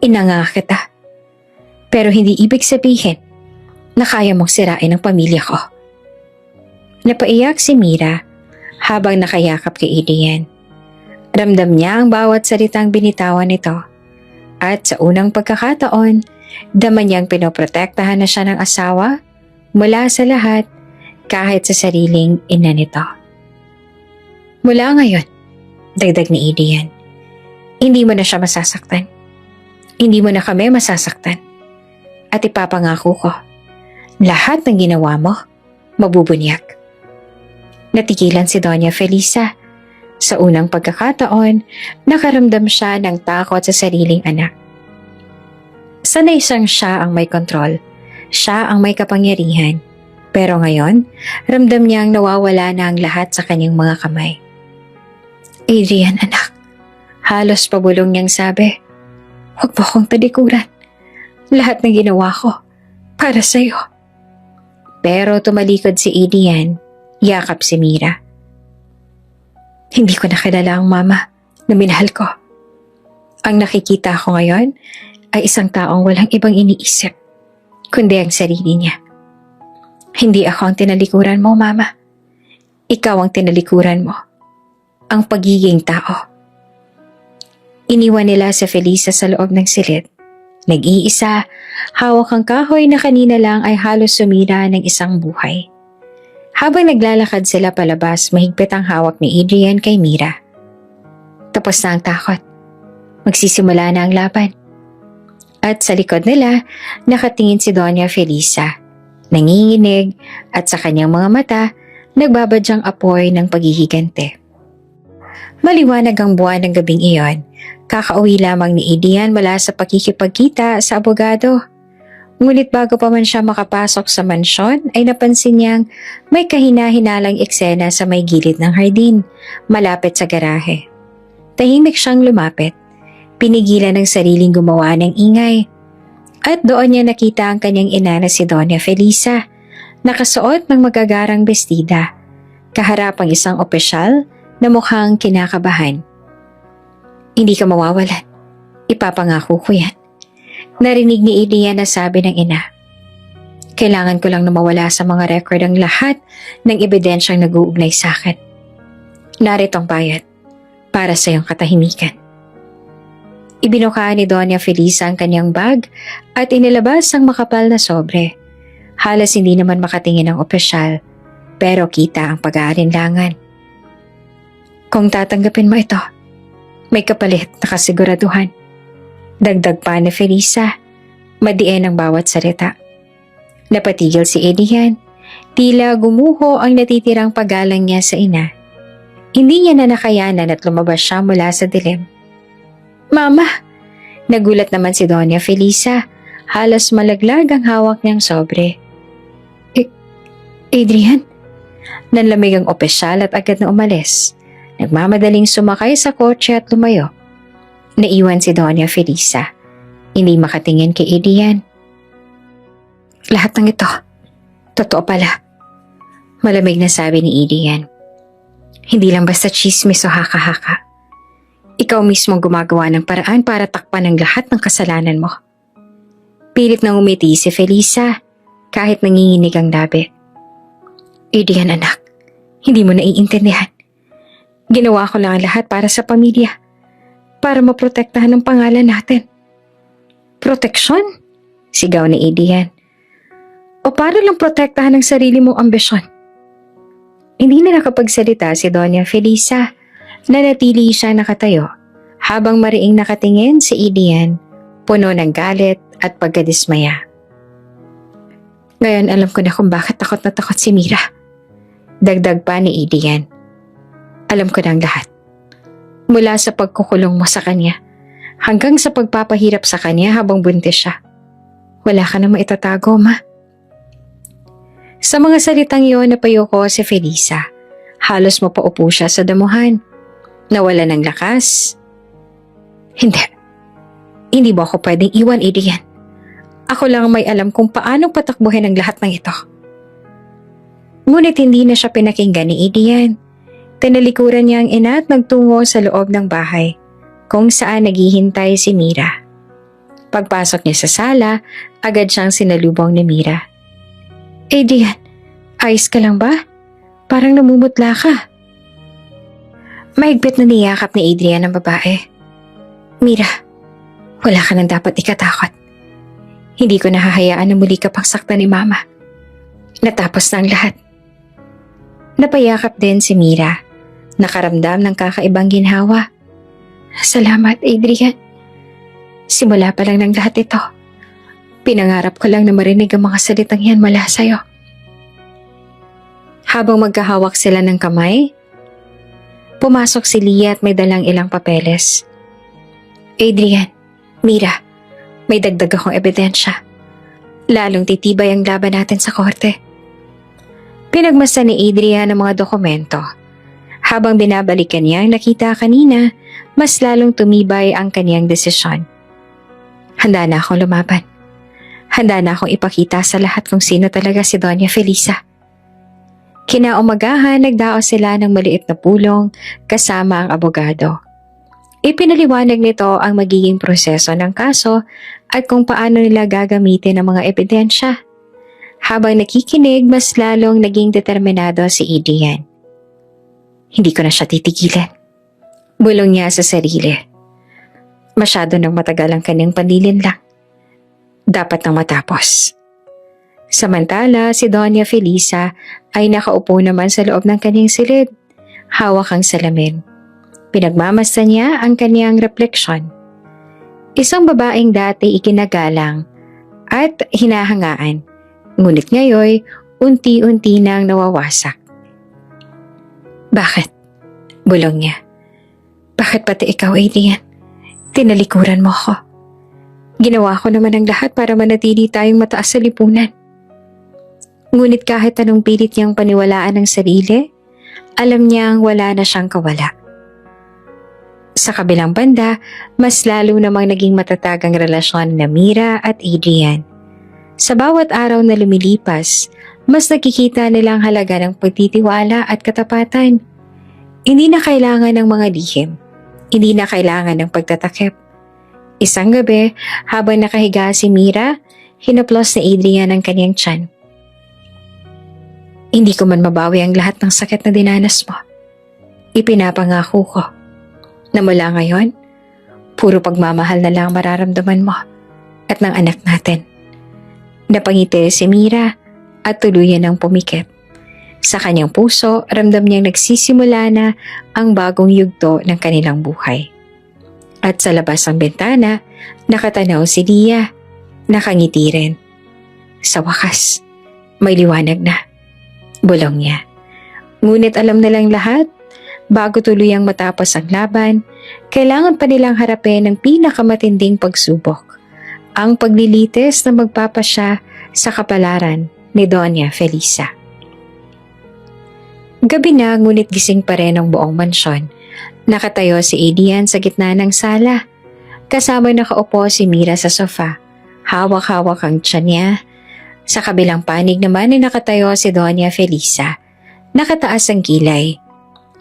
Ina nga kita. Pero hindi ibig sabihin na kaya mong sirain ang pamilya ko. Napaiyak si Mira habang nakayakap kay Adrian. Ramdam niya ang bawat salitang binitawan nito. At sa unang pagkakataon, dama niyang pinoprotektahan na siya ng asawa mula sa lahat kahit sa sariling ina nito. Mula ngayon, dagdag ni Adrian, hindi mo na siya masasaktan. Hindi mo na kami masasaktan. At ipapangako ko, lahat ng ginawa mo, mabubunyag. Natigilan si Doña Felisa. Sa unang pagkakataon, nakaramdam siya ng takot sa sariling anak. Sanay siyang siya ang may kontrol. Siya ang may kapangyarihan. Pero ngayon, ramdam niyang nawawala na ang lahat sa kanyang mga kamay. Adrian, anak, halos pabulong niyang sabi, huwag mo akong talikuran. Lahat ng ginawa ko, para sa'yo. Pero tumalikod si Adrian, yakap si Mira. Hindi ko nakilala ang mama na minahal ko. Ang nakikita ko ngayon ay isang taong walang ibang iniisip, kundi ang sarili niya. Hindi ako ang tinalikuran mo, Mama. Ikaw ang tinalikuran mo. Ang pagiging tao. Iniwan nila si Felisa sa loob ng silid Nag-iisa, hawak ang kahoy na kanina lang ay halos sumira ng isang buhay. Habang naglalakad sila palabas, mahigpit ang hawak ni Adrian kay Mira. Tapos na ang takot. Magsisimula na ang laban. At sa likod nila, nakatingin si Doña Felisa. Nanginginig at sa kanyang mga mata, nagbabadyang apoy ng paghihigante. Maliwanag ang buwan ng gabing iyon. Kakauwi lamang ni Adrian mula sa pakikipagkita sa abogado. Ngunit bago pa man siya makapasok sa mansyon ay napansin niyang may kahina-hinalang eksena sa may gilid ng hardin, malapit sa garahe. Tahimik siyang lumapit. Pinigilan ng sariling gumawa ng ingay. At doon niya nakita ang kanyang ina na si Doña Felisa, nakasuot ng magagarang bestida, kaharap ang isang opisyal na mukhang kinakabahan. Hindi ka mawawalan. Ipapangako ko yan. Narinig ni Adrian na sabi ng ina. Kailangan ko lang na mawala sa mga record ang lahat ng ebidensyang nag-uugnay sa akin. Narito ang bayad para sa iyong katahimikan. Ibinuka ni Doña Felisa ang kanyang bag at inilabas ang makapal na sobre. Halos hindi naman makatingin ang opisyal, pero kita ang pag-aalinlangan. Kung tatanggapin mo ito, may kapalit na kasiguraduhan. Dagdag pa ni Felisa, madiin ang bawat salita. Napatigil si Adrian, tila gumuho ang natitirang paggalang niya sa ina. Hindi niya na nakayanan at lumabas siya mula sa dilim. Mama! Nagulat naman si Doña Felisa, halos malaglag ang hawak niyang sobre. Adrian? Nanlamig ang opisyal at agad na umalis. Nagmamadaling sumakay sa kotse at lumayo. Naiwan si Doña Felisa. Hindi makatingin kay Adrian. Lahat ng ito, totoo pala. Malamig na sabi ni Adrian. Hindi lang basta chismis o haka-haka. Ikaw mismo gumagawa ng paraan para takpan ang lahat ng kasalanan mo. Pilit nang umiti si Felisa kahit nanginginig ang labi. Adrian anak, hindi mo naiintindihan. Ginawa ko lang ang lahat para sa pamilya. Para maprotektahan ang pangalan natin. Proteksyon? Sigaw ni Adrian. O para lang protektahan ang sarili mong ambisyon? Hindi na nakapagsalita si Doña Felisa. Nanatili siya nakatayo habang mariing nakatingin si Adrian, puno ng galit at pagkadismaya. Ngayon alam ko na kung bakit takot na takot si Mira. Dagdag pa ni Adrian. Alam ko na ang lahat. Mula sa pagkukulong mo sa kanya, hanggang sa pagpapahirap sa kanya habang buntis siya. Wala ka na maitatago, ma. Sa mga salitang iyon napayo ko si Felisa. Halos mapaupo siya sa damuhan. Nawala ng lakas. Hindi ba ako pwedeng iwan, Adrian? Ako lang may alam kung paano patakbuhin ang lahat ng ito. Ngunit hindi na siya pinakinggan ni Adrian. Tinalikuran niya ang ina at nagtungo sa loob ng bahay, kung saan naghihintay si Mira. Pagpasok niya sa sala, agad siyang sinalubong ni Mira. Adrian, ayos ka lang ba? Parang namumutla ka. Mahigpit na niyakap ni Adrian ang babae. Mira, wala ka nang dapat ikatakot. Hindi ko nahahayaan na muli ka pang saktan ni Mama. Natapos na ang lahat. Napayakap din si Mira. Nakaramdam ng kakaibang ginhawa. Salamat, Adrian. Simula pa lang ng lahat ito. Pinangarap ko lang na marinig ang mga salitang yan mula sa'yo. Habang magkahawak sila ng kamay, pumasok si Leah at may dalang ilang papeles. Adrian, Mira, may dagdag akong ebidensya. Lalong titibay ang laban natin sa korte. Pinagmasdan ni Adrian ang mga dokumento. Habang binabalikan niya ang nakita kanina, mas lalong tumibay ang kaniyang desisyon. Handa na akong lumaban. Handa na akong ipakita sa lahat kung sino talaga si Doña Felisa. Kinaumagahan, nagdaos sila ng maliit na pulong kasama ang abogado. Ipinaliwanag nito ang magiging proseso ng kaso at kung paano nila gagamitin ang mga ebidensya. Habang nakikinig, mas lalong naging determinado si Adrian. Hindi ko na siya titigilan. Bulong niya sa sarili. Masyado nang matagal ang kanyang panlilin lang. Dapat nang matapos. Samantala, si Doña Felisa ay nakaupo naman sa loob ng kanyang silid. Hawak ang salamin. Pinagmamasta niya ang kanyang refleksyon. Isang babaeng dati ikinagalang at hinahangaan, ngunit ngayon unti-unti nang nawawasak. Bakit? Bulong niya. Bakit pati ikaw, Adrian? Tinalikuran mo ako. Ginawa ko naman ang lahat para manatili tayong mataas sa lipunan. Ngunit kahit anong pilit niyang paniwalaan ng sarili, alam niyang wala na siyang kawala. Sa kabilang banda, mas lalo namang naging matatag ang relasyon na Mira at Adrian. Sa bawat araw na lumilipas, mas nakikita nilang halaga ng pagtitiwala at katapatan. Hindi na kailangan ng mga lihim. Hindi na kailangan ng pagtatakip. Isang gabi, habang nakahiga si Mira, hinaplos ni Adrian ang kanyang tiyan. Hindi ko man mabawi ang lahat ng sakit na dinanas mo. Ipinapangako ko na mula ngayon, puro pagmamahal na lang mararamdaman mo at ng anak natin. Napangiti si Mira at tuluyan ng pumikit. Sa kanyang puso, ramdam niyang nagsisimula na ang bagong yugto ng kanilang buhay. At sa labas ng bintana, nakatanaw si Lia, nakangiti rin. Sa wakas, may liwanag na. Bulong niya. Ngunit alam nilang lahat, bago tuluyang matapos ang laban, kailangan pa nilang harapin ang pinakamatinding pagsubok, ang paglilitis na magpapasya sa kapalaran ni Doña Felisa. Gabi na ngunit gising pa rin ang buong mansyon. Nakatayo si Adrian sa gitna ng sala. Kasama nakaupo si Mira sa sofa. Hawak-hawak ang tiyan niya. Sa kabilang panig naman ay nakatayo si Doña Felisa. Nakataas ang kilay.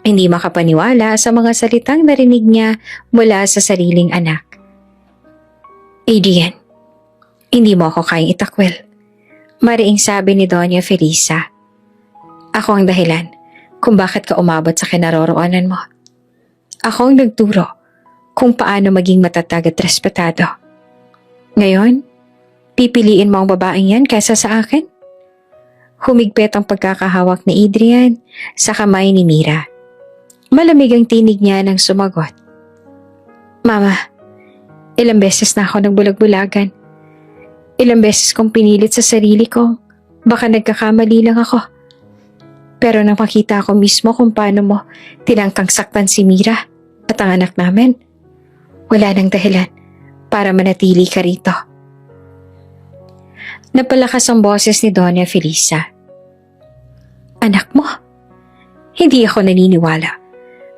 Hindi makapaniwala sa mga salitang narinig niya mula sa sariling anak. Adrian, hindi mo ako kayang itakwil. Mariing sabi ni Doña Felisa. Ako ang dahilan kung bakit ka umabot sa kinaroroonan mo. Ako ang nagturo kung paano maging matatag at respetado. Ngayon, pipiliin mo ang babaeng yan kaysa sa akin? Humigpit ang pagkakahawak ni Adrian sa kamay ni Mira. Malamig ang tinig niya nang sumagot. Mama, ilang beses na ako nagbulag-bulagan. Ilang beses kong pinilit sa sarili ko. Baka nagkakamali lang ako. Pero nang makita ko mismo kung paano mo tinangkang saktan si Mira at ang anak namin, wala nang dahilan para manatili ka rito. Napalakas ang boses ni Doña Felisa. Anak mo? Hindi ako naniniwala.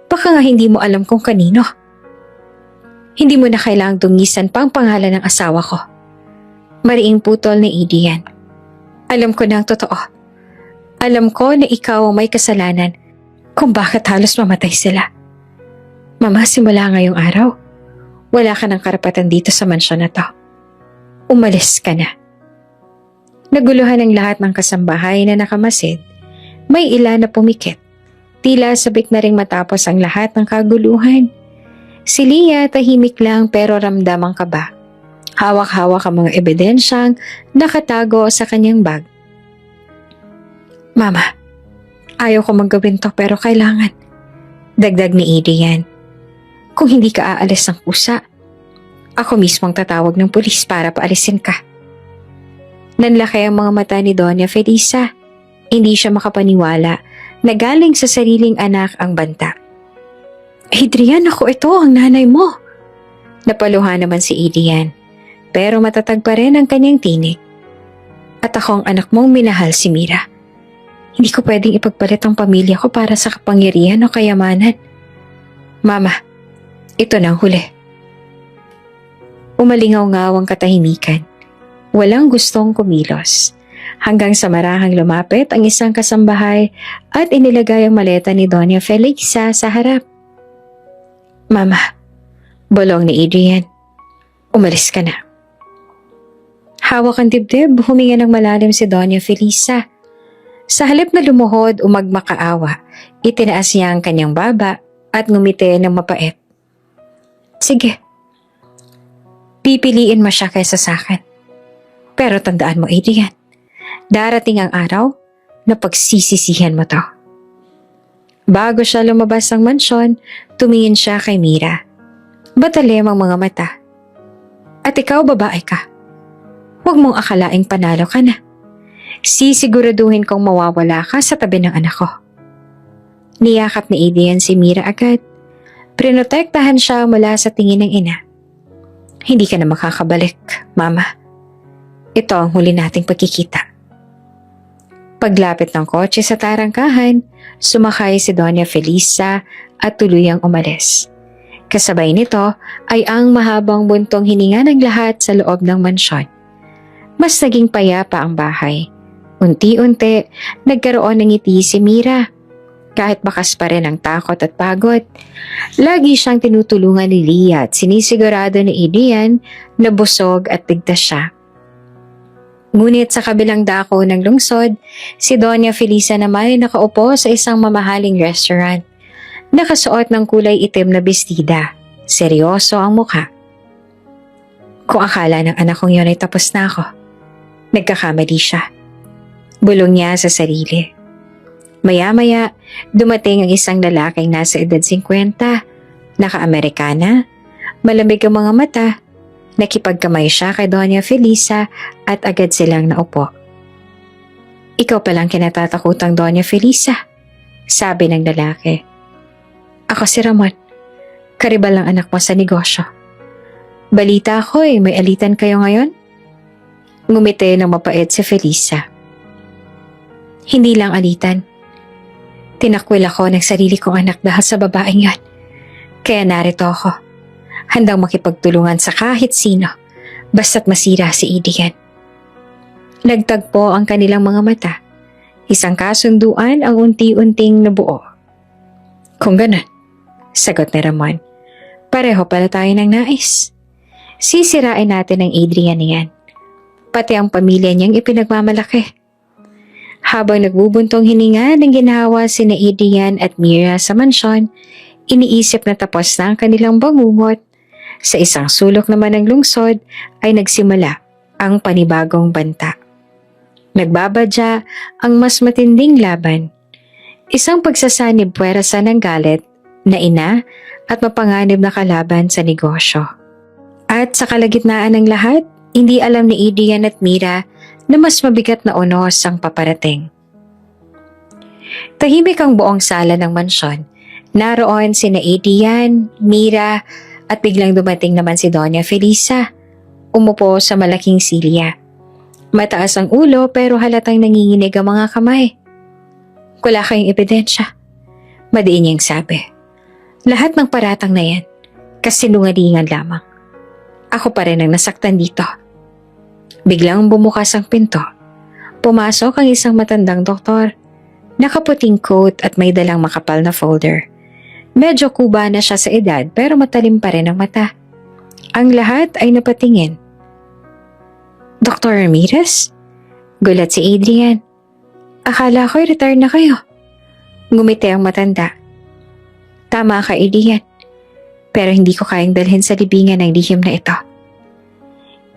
Baka nga hindi mo alam kung kanino. Hindi mo na kailangang dungisan pa ang pangalan ng asawa ko. Mariing putol ni Adrian. Alam ko na ang totoo. Alam ko na ikaw ang may kasalanan kung bakit halos mamatay sila. Mama, simula ngayong araw, wala ka ng karapatan dito sa mansyon na to. Umalis ka na. Naguluhan ang lahat ng kasambahay na nakamasid. May ilan na pumikit. Tila sabik na ring matapos ang lahat ng kaguluhan. Si Lia tahimik lang pero ramdam ang kaba. Hawak-hawak ang mga ebidensyang nakatago sa kanyang bag. Mama, ayaw ko maggawin to pero kailangan. Dagdag ni Adrian. Kung hindi ka aalis ng kusa, ako mismo ang tatawag ng pulis para paalisin ka. Nanlaki ang mga mata ni Doña Felisa. Hindi siya makapaniwala na galing sa sariling anak ang banta. Adrian, ako ito, ang nanay mo. Napaluha naman si Adrian, pero matatag pa rin ang kanyang tinig. At ako ang anak mong minahal si Mira. Hindi ko pwedeng ipagpalit ang pamilya ko para sa kapangyarihan o kayamanan. Mama, ito na ang huli. Umalingaw-ngaw ang katahimikan. Walang gustong kumilos. Hanggang sa marahang lumapit ang isang kasambahay at inilagay ang maleta ni Doña Felisa sa harap. Mama, bulong ni Adrian. Umalis ka na. Hawak ang dibdib, huminga ng malalim si Doña Felisa. Sa halip na lumuhod o magmakaawa, itinaas niya ang kanyang baba at ngumiti ng mapait. Sige, pipiliin mo siya kaysa sa akin. Pero tandaan mo, Adrian, darating ang araw na pagsisisihan mo to. Bago siya lumabas ng mansyon, tumingin siya kay Mira. Matalim ang mga mata. At ikaw, babae ka. Huwag mong akalaing panalo ka na. Sisiguraduhin kong mawawala ka sa tabi ng anak ko. Niyakap ni Adrian si Mira agad. Prinotektahan siya mula sa tingin ng ina. Hindi ka na makakabalik, Mama. Ito ang huli nating pagkikita. Paglapit ng kotse sa tarangkahan, sumakay si Doña Felisa at tuluyang umalis. Kasabay nito ay ang mahabang buntong hininga ng lahat sa loob ng mansyon. Mas naging payapa ang bahay. Unti-unti, nagkaroon ng ngiti si Mira. Kahit bakas pa rin ang takot at pagod, lagi siyang tinutulungan ni Leah at sinisigurado ni Adrian na busog at ligtas siya. Ngunit sa kabilang dako ng lungsod, si Doña Felisa naman ay nakaupo sa isang mamahaling restaurant. Nakasuot ng kulay itim na bestida. Seryoso ang mukha. Kung akala ng anak kong yun ay tapos na ako, nagkakamali siya. Bulong niya sa sarili. Maya-maya, dumating ang isang lalaking nasa edad 50, naka-Amerikana, malamig ang mga mata, nakipagkamay siya kay Doña Felisa at agad silang naupo. Ikaw palang kinatatakutang Doña Felisa, sabi ng lalaki. Ako si Ramon, karibal ng anak mo sa negosyo. Balita ko may alitan kayo ngayon? Ngumiti ng mapait si Felisa. Hindi lang alitan. Tinakwil ako ng sarili kong anak dahil sa babaeng yan. Kaya narito ako, handang makipagtulungan sa kahit sino, basta't masira si Adrian. Nagtagpo ang kanilang mga mata. Isang kasunduan ang unti-unting nabuo. Kung ganun, sagot ni Ramon, pareho pala tayo ng nais. Sisirain natin ang Adrian niyan. Pati ang pamilya niyang ipinagmamalaki. Habang nagbubuntong hininga ng ginawa sina Adrian at Mira sa mansyon, iniisip na tapos na ang kanilang bangungot. Sa isang sulok naman ng lungsod ay nagsimula ang panibagong banta. Nagbabadya ang mas matinding laban. Isang pagsasanib puwersa ng galit na ina at mapanganib na kalaban sa negosyo. At sa kalagitnaan ng lahat, hindi alam ni Adrian at Mira na mas mabigat na unos ang paparating. Tahimik ang buong sala ng mansyon. Naroon sina Adrian, Mira at biglang dumating naman si Doña Felisa. Umupo sa malaking silya. Mataas ang ulo pero halatang nanginginig ang mga kamay. Wala kayong ebidensya. Madiin niyang sabi. Lahat ng paratang na yan, kasinungalingan lamang. Ako pa rin ang nasaktan dito. Biglang bumukas ang pinto. Pumasok ang isang matandang doktor. Nakaputing coat at may dalang makapal na folder. Medyo kuba na siya sa edad pero matalim pa rin ang mata. Ang lahat ay napatingin. Dr. Ramirez? Gulat si Adrian. Akala ko'y retire na kayo. Ngumiti ang matanda. Tama ka, Adrian. Pero hindi ko kayang dalhin sa libingan ang lihim na ito.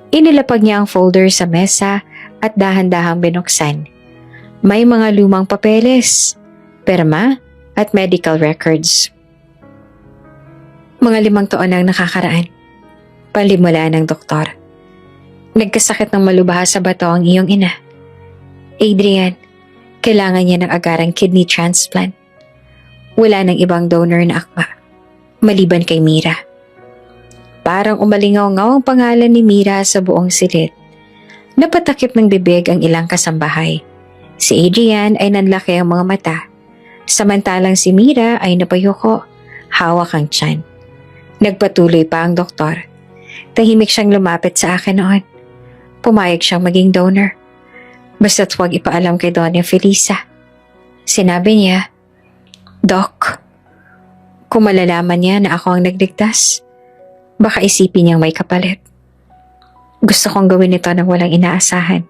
Inilapag niya ang folder sa mesa at dahan-dahang binuksan. May mga lumang papeles, perma at medical records. Mga 5 taon ang nakakaraan. Palimula ng doktor. Nagkasakit ng malubhas sa bato ang iyong ina. Adrian, kailangan niya ng agarang kidney transplant. Wala nang ibang donor na akma, maliban kay Mira. Parang umalingaw-ngaw ang pangalan ni Mira sa buong silid. Napatakip ng bibig ang ilang kasambahay. Si Adrian ay nanlaki ang mga mata. Samantalang si Mira ay napayuko, hawak ang tiyan. Nagpatuloy pa ang doktor. Tahimik siyang lumapit sa akin noon. Pumayag siyang maging donor. Basta't huwag ipaalam kay Doña Felisa. Sinabi niya, Doc, kung malalaman niya na ako ang nagligtas, baka isipin niyang may kapalit. Gusto kong gawin ito nang walang inaasahan.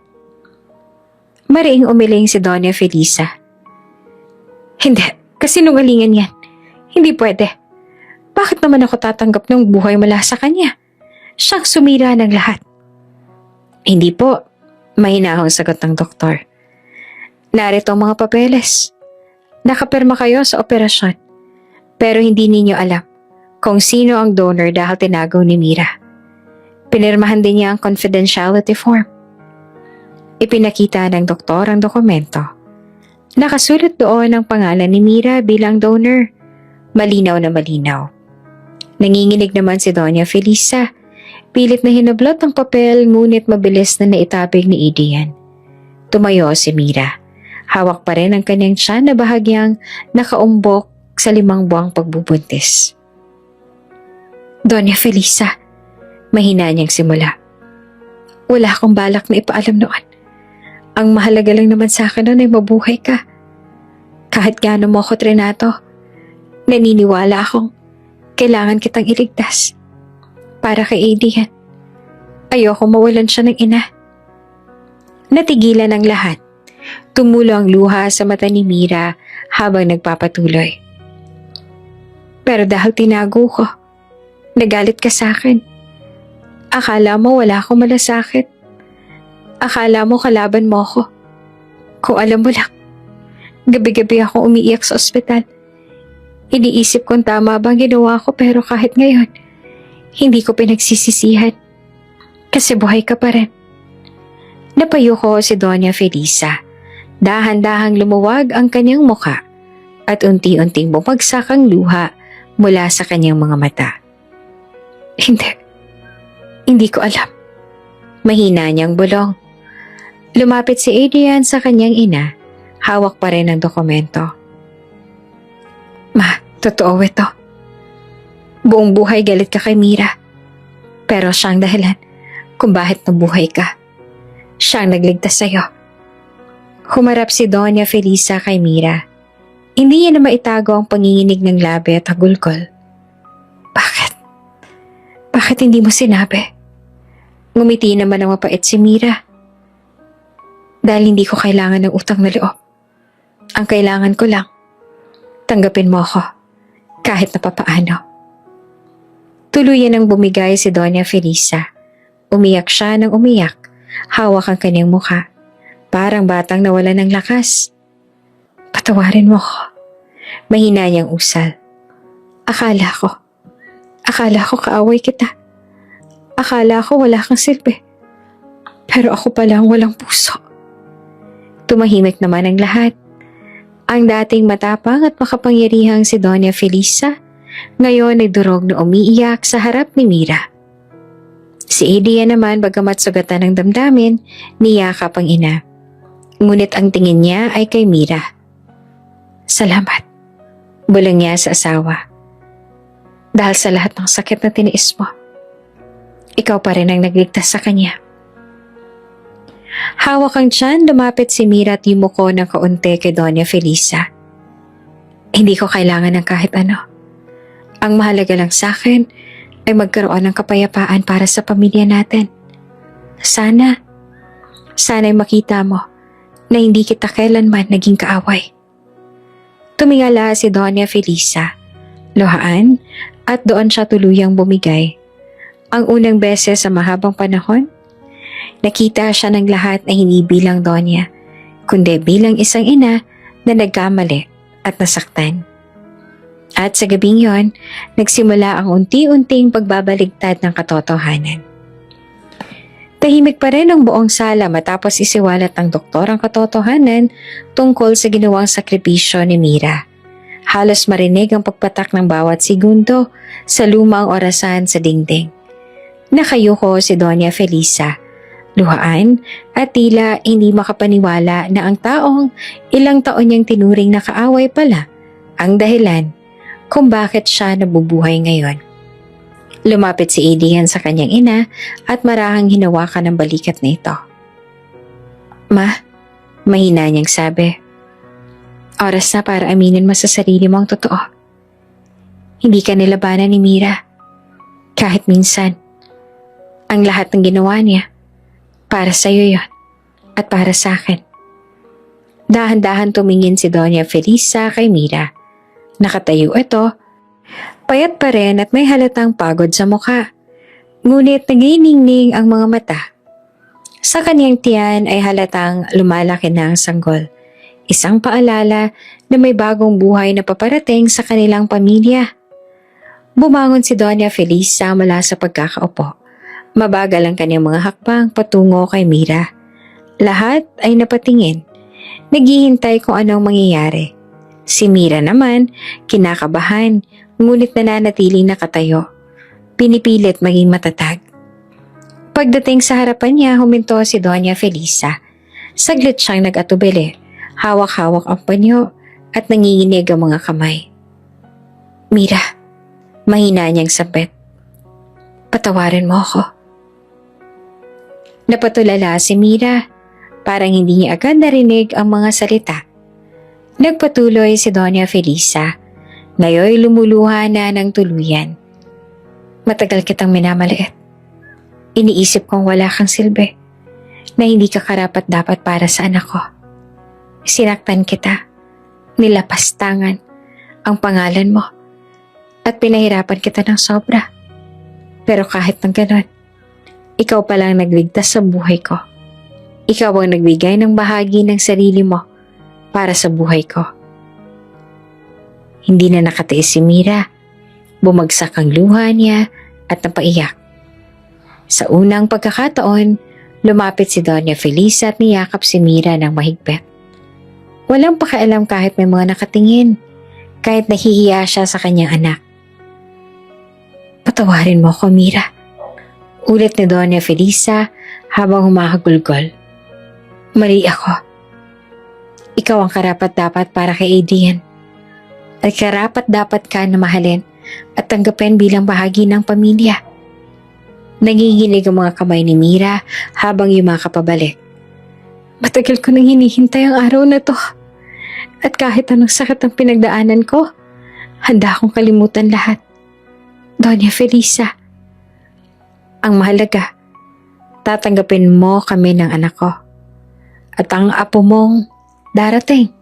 Mariing umiling si Doña Felisa. Hindi, kasinungalingan yan. Hindi pwede. Bakit naman ako tatanggap ng buhay mula sa kanya? Siyang sumira ng lahat. Hindi po, Mahinahong sagot ng doktor. Narito ang mga papeles. Nakapirma kayo sa operasyon. Pero hindi ninyo alam kung sino ang donor dahil tinagaw ni Mira. Pinirmahan din niya ang confidentiality form. Ipinakita ng doktor ang dokumento. Nakasulat doon ang pangalan ni Mira bilang donor. Malinaw na malinaw. Nanginginig naman si Doña Felisa. Pilit na hinablot ang papel ngunit mabilis na naitabig ni Adrian. Tumayo si Mira. Hawak pa rin ang kanyang tiyan na bahagyang nakaumbok sa 5 buwang pagbubuntis. Doña Felisa, mahina niyang simula. Wala akong balak na ipaalam noon. Ang mahalaga lang naman sa akin noon ay mabuhay ka. Kahit gaano mo ako trinato, naniniwala akong kailangan kitang iligtas. Para kay Adrian, ayoko mawalan siya ng ina. Natigilan ang lahat. Tumulo ang luha sa mata ni Mira habang nagpapatuloy. Pero dahil tinago ko, nagalit ka sa akin. Akala mo wala akong malasakit. Akala mo kalaban mo ako. Kung alam mo lang, gabi-gabi akong umiiyak sa ospital. Iniisip kong tama bang ginawa ko pero kahit ngayon, hindi ko pinagsisisihan. Kasi buhay ka pa rin. Napayo ko si Doña Felisa. Dahan-dahang lumuwag ang kanyang muka at unti-unting bumagsak ang luha mula sa kanyang mga mata. Hindi ko alam. Mahina niyang bulong. Lumapit si Adrian sa kanyang ina. Hawak pa rin ang dokumento. Ma, totoo ito. Buong buhay galit ka kay Mira. Pero siyang dahilan kung bakit nabuhay ka. Siyang nagligtas sa'yo. Humarap si Doña Felisa kay Mira. Hindi niya na maitago ang panginginig ng labi at hagulgol. Bakit? Bakit hindi mo sinabi? Ngumiti naman ang mapait si Mira. Dahil hindi ko kailangan ng utang na loob. Ang kailangan ko lang, tanggapin mo ako, kahit na papaano. Tuluyan ang bumigay si Doña Felisa. Umiyak siya ng umiyak, hawak ang kanyang mukha. Parang batang nawala ng lakas. Patawarin mo ko. Mahina niyang usal. Akala ko kaaway kita. Akala ko wala kang silbi. Pero ako pala ang walang puso. Tumahimik naman ang lahat. Ang dating matapang at makapangyarihang si Doña Felisa, ngayon ay durog na umiiyak sa harap ni Mira. Si Adrian naman bagamat sugatan ng damdamin, niyakap ang ina. Ngunit ang tingin niya ay kay Mira. Salamat, bulong niya sa asawa. Dahil sa lahat ng sakit na tiniis mo, ikaw pa rin ang nagligtas sa kanya. Hawak ang tiyan, lumapit si Mira at yumuko ng kaunti kay Doña Felisa. Hindi ko kailangan ng kahit ano. Ang mahalaga lang sa akin ay magkaroon ng kapayapaan para sa pamilya natin. Sana'y makita mo na hindi kita kailanman naging kaaway. Tumingala si Doña Felisa, luhaan at doon siya tuluyang bumigay. Ang unang beses sa mahabang panahon, nakita siya ng lahat na hindi bilang Doña, kundi bilang isang ina na nagkamali at nasaktan. At sa gabing yon, nagsimula ang unti-unting pagbabaligtad ng katotohanan. Tahimik pa rin ang buong sala matapos isiwalat ng doktor ang katotohanan tungkol sa ginawang sakripisyo ni Mira. Halos marinig ang pagpatak ng bawat segundo sa lumang orasan sa dingding. Nakayuko si Doña Felisa, luhaan at tila hindi makapaniwala na ang taong ilang taon niyang tinuring na kaaway pala ang dahilan kung bakit siya nabubuhay ngayon. Lumapit si Adrian sa kanyang ina at marahang hinawakan ng balikat na ito. Ma, mahina niyang sabi. Oras na para aminin mo sa sarili mo ang totoo. Hindi ka nilabanan ni Mira. Kahit minsan. Ang lahat ng ginawa niya, para sa iyo yon at para sa akin. Dahan-dahan tumingin si Doña Felisa kay Mira. Nakatayo ito, payat pa rin at may halatang pagod sa mukha. Ngunit naginingning ang mga mata. Sa kanyang tiyan ay halatang lumalaki na ang sanggol. Isang paalala na may bagong buhay na paparating sa kanilang pamilya. Bumangon si Doña Felisa mula sa pagkakaupo. Mabagal ang kanyang mga hakbang patungo kay Mira. Lahat ay napatingin. Naghihintay kung anong mangyayari. Si Mira naman, kinakabahan, ngunit nananatiling nakatayo. Pinipilit maging matatag. Pagdating sa harapan niya, huminto si Doña Felisa. Saglit siyang nag-atubili. Hawak-hawak ang panyo at nanginginig ang mga kamay. Mira, mahina niyang sabit. Patawarin mo ako. Napatulala si Mira. Parang hindi niya agad narinig ang mga salita. Nagpatuloy si Doña Felisa. Ngayon lumuluha na ng tuluyan. Matagal kitang minamaliit. Iniisip kong wala kang silbi. Na hindi ka karapat-dapat para sa anak ko. Sinaktan kita. Nilapastangan ang pangalan mo. At pinahirapan kita ng sobra. Pero kahit ng ganon, ikaw palang nagligtas sa buhay ko. Ikaw ang nagbigay ng bahagi ng sarili mo para sa buhay ko. Hindi na nakatiis si Mira. Bumagsak ang luha niya at napaiyak. Sa unang pagkakataon, lumapit si Doña Felisa at niyakap si Mira ng mahigpit. Walang pakialam kahit may mga nakatingin, kahit nahihiya siya sa kanyang anak. Patawarin mo ko, Mira. Ulit ni Doña Felisa habang humahagulgol. Mali ako. Ikaw ang karapat-dapat para kay Adrian. At karapat-dapat ka na mahalin at tanggapin bilang bahagi ng pamilya. Nanginginig ang mga kamay ni Mira habang yumakap pabalik. Matagal ko nang hinihintay ang araw na to. At kahit anong sakit ang pinagdaanan ko, handa akong kalimutan lahat. Doña Felisa, ang mahalaga, tatanggapin mo kami ng anak ko. At ang apo mong darating.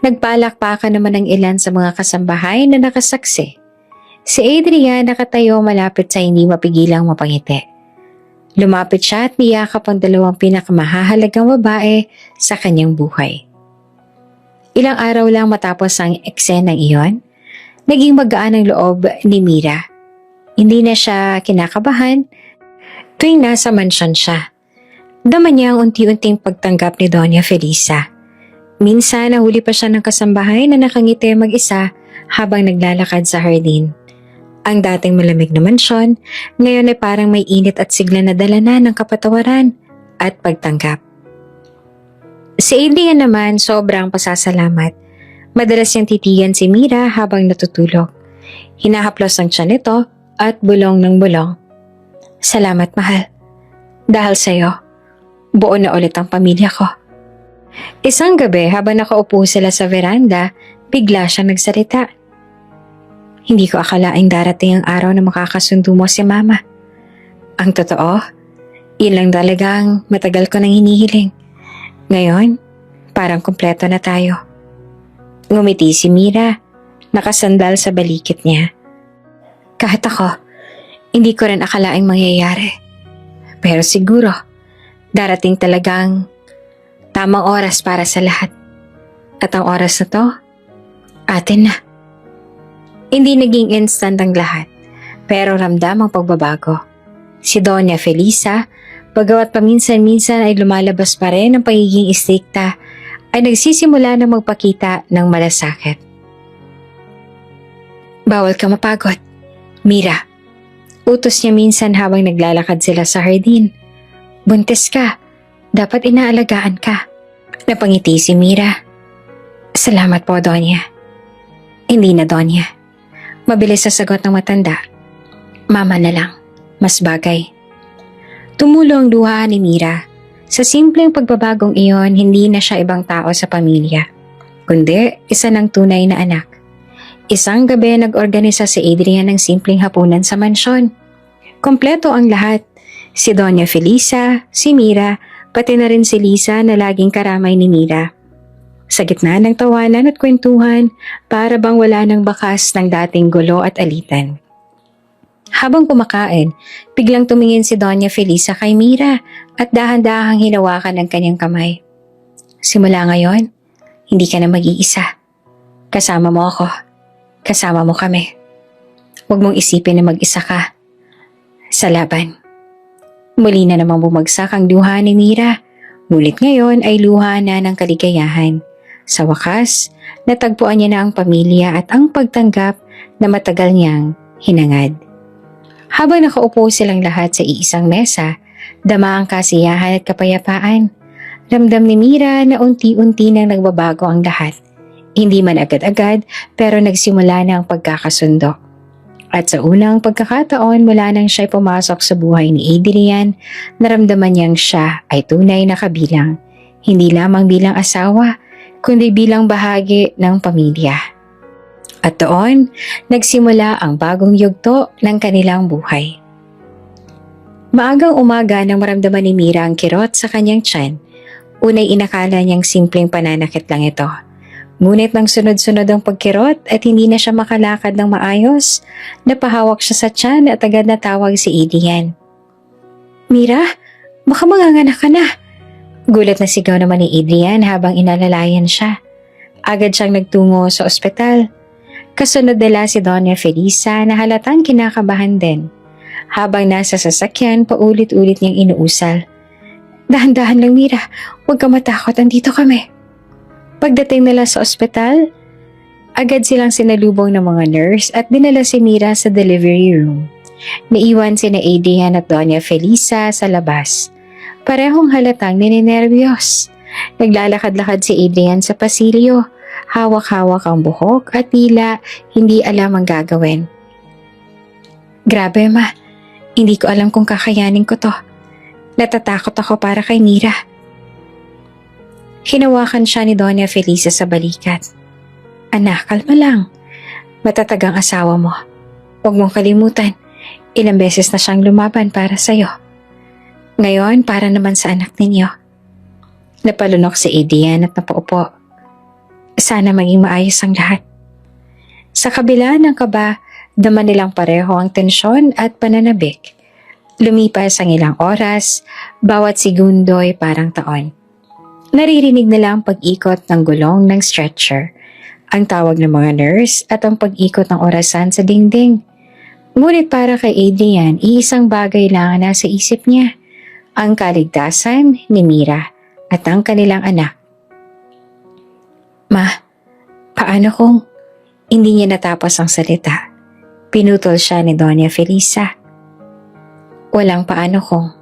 Nagpalakpakan naman ng ilan sa mga kasambahay na nakasaksi. Si Adrian nakatayo malapit sa hindi mapigilang mapangiti. Lumapit siya at niyakap ang dalawang pinakamahahalagang babae sa kanyang buhay. Ilang araw lang matapos ang eksenang iyon, naging magaan ang loob ni Mira. Hindi na siya kinakabahan tuwing nasa mansyon siya. Dama niya ang unti-unting pagtanggap ni Doña Felisa. Minsan nahuli pa siya ng kasambahay na nakangiti mag-isa habang naglalakad sa hardin. Ang dating malamig na mansyon, ngayon ay parang may init at sigla na dala na ng kapatawaran at pagtanggap. Si Adrian naman sobrang pasasalamat. Madalas niyang titigan si Mira habang natutulog. Hinahaplos ang tiyan nito at bulong ng bulong. Salamat, mahal. Dahil sa'yo, buo na ulit ang pamilya ko. Isang gabi habang nakaupo sila sa veranda, bigla siyang nagsalita. Hindi ko akalaing darating ang araw na makakasundo mo si Mama. Ang totoo, yun lang talagang matagal ko nang hinihiling. Ngayon, parang kumpleto na tayo. Ngumiti si Mira, nakasandal sa balikit niya. Kahit ako, hindi ko rin akalaing mangyayari. Pero siguro, darating talagang tamang oras para sa lahat. At ang oras na to, atin na. Hindi naging instant ang lahat, pero ramdam ang pagbabago. Si Doña Felisa, bagamat paminsan-minsan ay lumalabas pa rin ang pagiging istrikta, ay nagsisimula na magpakita ng malasakit. Bawal ka mapagod, Mira. Utos niya minsan habang naglalakad sila sa hardin. Buntis ka, dapat inaalagaan ka. Napangiti si Mira. Salamat po, Donya. Hindi na, Donya. Mabilis sa sagot ng matanda. Mama na lang, mas bagay. Tumulo ang luha ni Mira. Sa simpleng pagbabagong iyon, hindi na siya ibang tao sa pamilya, kundi isa ng tunay na anak. Isang gabi nag-organisa si Adrian ng simpleng hapunan sa mansyon. Kompleto ang lahat. Si Doña Felisa, si Mira, pati na rin si Lisa na laging karamay ni Mira. Sa gitna ng tawanan at kwentuhan, para bang wala ng bakas ng dating gulo at alitan. Habang kumakain, biglang tumingin si Doña Felisa kay Mira at dahan-dahang hinawakan ang kanyang kamay. Simula ngayon, hindi ka na mag-iisa. Kasama mo ako. Kasama mo kami. Huwag mong isipin na mag-isa ka. Sa laban. Muli na namang bumagsak ang luha ni Mira. Ngunit ngayon ay luha na ng kaligayahan. Sa wakas, natagpuan niya na ang pamilya at ang pagtanggap na matagal niyang hinangad. Habang nakaupo silang lahat sa iisang mesa, dama ang kasiyahan at kapayapaan. Ramdam ni Mira na unti-unti nang nagbabago ang lahat. Hindi man agad-agad pero nagsimula na ang pagkakasundo. At sa unang pagkakataon mula nang siya'y pumasok sa buhay ni Adrian, naramdaman niyang siya ay tunay na kabilang. Hindi lamang bilang asawa, kundi bilang bahagi ng pamilya. At doon, nagsimula ang bagong yugto ng kanilang buhay. Maagang umaga nang maramdaman ni Mira ang kirot sa kanyang tiyan, unay inakala niyang simpleng pananakit lang ito. Ngunit nang sunod-sunod ang pagkirot at hindi na siya makalakad ng maayos, napahawak siya sa tiyan at agad natawag si Adrian. Mira, baka manganganak ka na. Gulat na sigaw naman ni Adrian habang inalalayan siya. Agad siyang nagtungo sa ospital. Kasunod nila si Doña Felisa na halatang kinakabahan din. Habang nasa sasakyan, paulit-ulit niyang inuusal. Dahan-dahan lang Mira, huwag ka matakot, andito kami. Pagdating nila sa ospital, agad silang sinalubong ng mga nurse at dinala si Mira sa delivery room. Naiwan sina Adrian at Doña Felisa sa labas. Parehong halatang ninenervyos. Naglalakad-lakad si Adrian sa pasilyo. Hawak-hawak ang buhok at tila hindi alam ang gagawin. Grabe ma, hindi ko alam kung kakayanin ko to. Natatakot ako para kay Mira. Hinawakan siya ni Doña Felisa sa balikat. Anak, kalma lang. Matatagang asawa mo. Huwag mong kalimutan, ilang beses na siyang lumaban para sa'yo. Ngayon, para naman sa anak ninyo. Napalunok si Adrian at napaupo. Sana maging maayos ang lahat. Sa kabila ng kaba, dama nilang pareho ang tensyon at pananabik. Lumipas ang ilang oras, bawat segundo'y parang taon. Naririnig nila ang pag-ikot ng gulong ng stretcher, ang tawag ng mga nurse at ang pag-ikot ng orasan sa dingding. Ngunit para kay Adrian, iisang bagay lang ang nasa isip niya, ang kaligtasan ni Mira at ang kanilang anak. Ma, paano kung hindi niya natapos ang salita? Pinutol siya ni Doña Felisa. Walang paano kung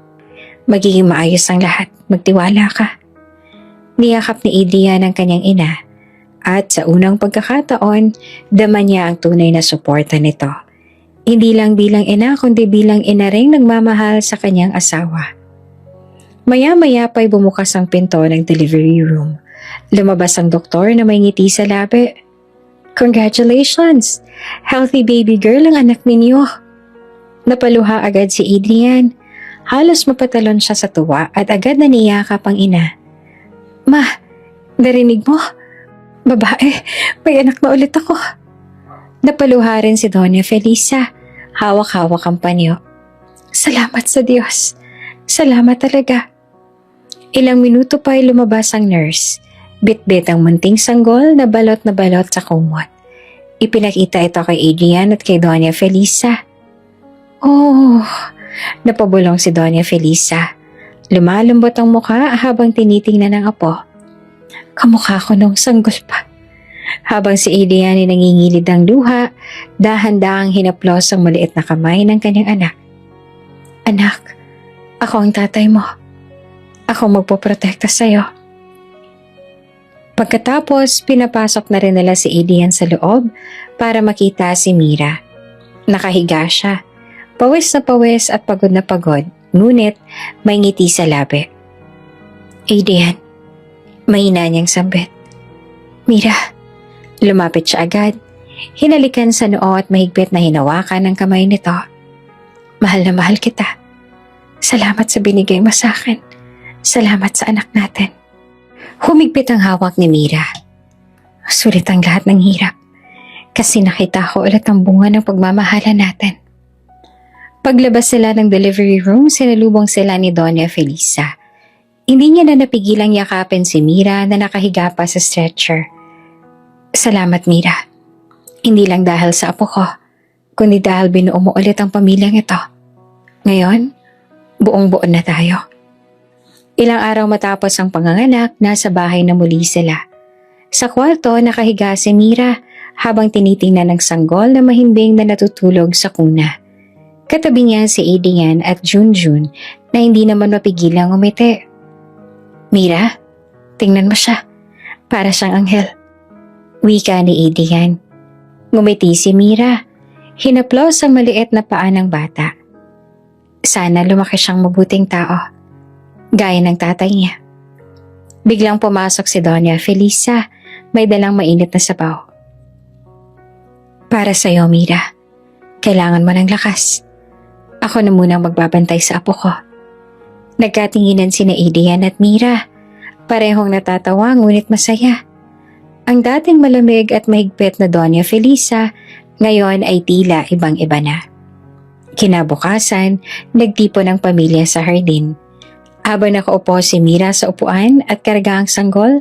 magiging maayos ang lahat, magtiwala ka. Niyakap ni Adrian ang kanyang ina at sa unang pagkakataon, dama niya ang tunay na suporta nito. Hindi lang bilang ina kundi bilang ina ring nagmamahal sa kanyang asawa. Maya-maya pa'y bumukas ang pinto ng delivery room. Lumabas ang doktor na may ngiti sa labi. Congratulations! Healthy baby girl ang anak ninyo. Napaluha agad si Adrian. Halos mapatalon siya sa tuwa at agad na niyakap ang ina. Ma, narinig mo? Babae, may anak na ulit ako. Napaluha rin si Doña Felisa. Hawak-hawak ang panyo. Salamat sa Diyos. Salamat talaga. Ilang minuto pa'y lumabas ang nurse. Bit-bit ang munting sanggol na balot sa kumot. Ipinakita ito kay Adrian at kay Doña Felisa. Oh, napabulong si Doña Felisa. Lumalambot ang mukha habang tinitingnan ng apo. Kamukha ko nung sanggol pa. Habang si Adrian ay nangingilid ang luha, dahan-dahang hinaplos ang maliit na kamay ng kanyang anak. Anak, ako ang tatay mo. Ako magpoprotekta sa'yo. Pagkatapos, pinapasok na rin nila si Adrian sa loob para makita si Mira. Nakahiga siya. Pawis na pawis at pagod na pagod, ngunit may ngiti sa labi. Adrian, mahina niyang sambit. Mira, lumapit siya agad. Hinalikan sa noo at mahigpit na hinawakan ang kamay nito. Mahal na mahal kita. Salamat sa binigay mo sa akin. Salamat sa anak natin. Humigpit ang hawak ni Mira. Sulit ang lahat ng hirap. Kasi nakita ko ulit ang bunga ng pagmamahala natin. Paglabas sila ng delivery room, sinalubong sila ni Doña Felisa. Hindi niya na napigilang yakapin si Mira na nakahiga pa sa stretcher. Salamat, Mira. Hindi lang dahil sa apo ko, kundi dahil binuo mo ulit ang pamilyang ito. Ngayon, buong-buo na tayo. Ilang araw matapos ang panganganak, nasa bahay na muli sila. Sa kwarto, nakahiga si Mira habang tinitingnan ng sanggol na mahimbing na natutulog sa kuna. Katabi niya si Adrian at Junjun na hindi naman mapigilang umiti. Mira, tingnan mo siya. Para siyang anghel. Wika ni Adrian. Ngumiti si Mira. Hinaplos ang maliit na paa ng bata. Sana lumaki siyang mabuting tao. Gaya ng tatay niya. Biglang pumasok si Doña Felisa. May dalang mainit na sabaw. Para sa'yo, Mira. Kailangan mo ng lakas. Ako na munang magbabantay sa apo ko. Nagkatinginan sina Adrian at Mira. Parehong natatawa ngunit masaya. Ang dating malamig at mahigpit na Doña Felisa, ngayon ay tila ibang-iba na. Kinabukasan, nagtipon ang pamilya sa hardin. Habang nakaupo si Mira sa upuan at karga ang sanggol,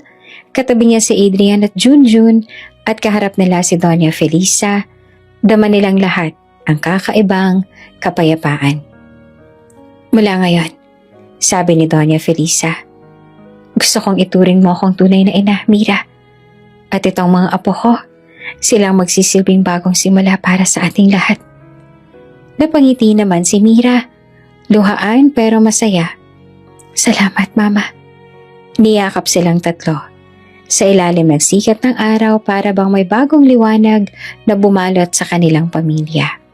katabi niya si Adrian at Junjun at kaharap nila si Doña Felisa, dama nilang lahat ang kakaibang kapayapaan. Mula ngayon, sabi ni Doña Felisa, gusto kong ituring mo akong tunay na ina, Mira. At itong mga apo ko, silang magsisilbing bagong simula para sa ating lahat. Napangiti naman si Mira, luhaan pero masaya. Salamat, Mama. Niyakap silang tatlo. Sa ilalim ng sikat ng araw para bang may bagong liwanag na bumalot sa kanilang pamilya.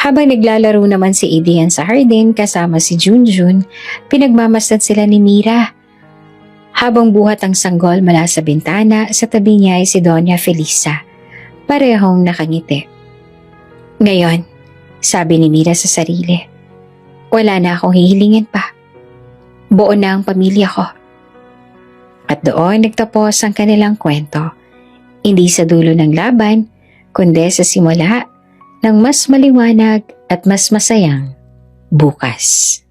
Habang naglalaro naman si Adrian sa hardin kasama si Junjun, pinagmamasdan sila ni Mira. Habang buhat ang sanggol mula sa bintana, sa tabi niya ay si Doña Felisa. Parehong nakangiti. Ngayon, sabi ni Mira sa sarili, wala na akong hihilingin pa. Buo na ang pamilya ko. At doon nagtapos ang kanilang kwento. Hindi sa dulo ng laban, kundi sa simula ng mas maliwanag at mas masayang bukas.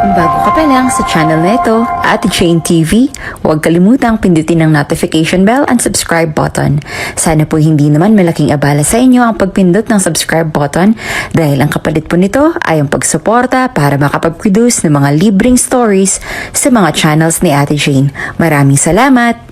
Kung bago ka pa lang sa channel na ito, Ate Jane TV, huwag kalimutang pindutin ang notification bell and subscribe button. Sana po hindi naman malaking abala sa inyo ang pagpindot ng subscribe button dahil ang kapalit po nito ay ang pagsuporta para makapag-produce ng mga libreng stories sa mga channels ni Ate Jane. Maraming salamat!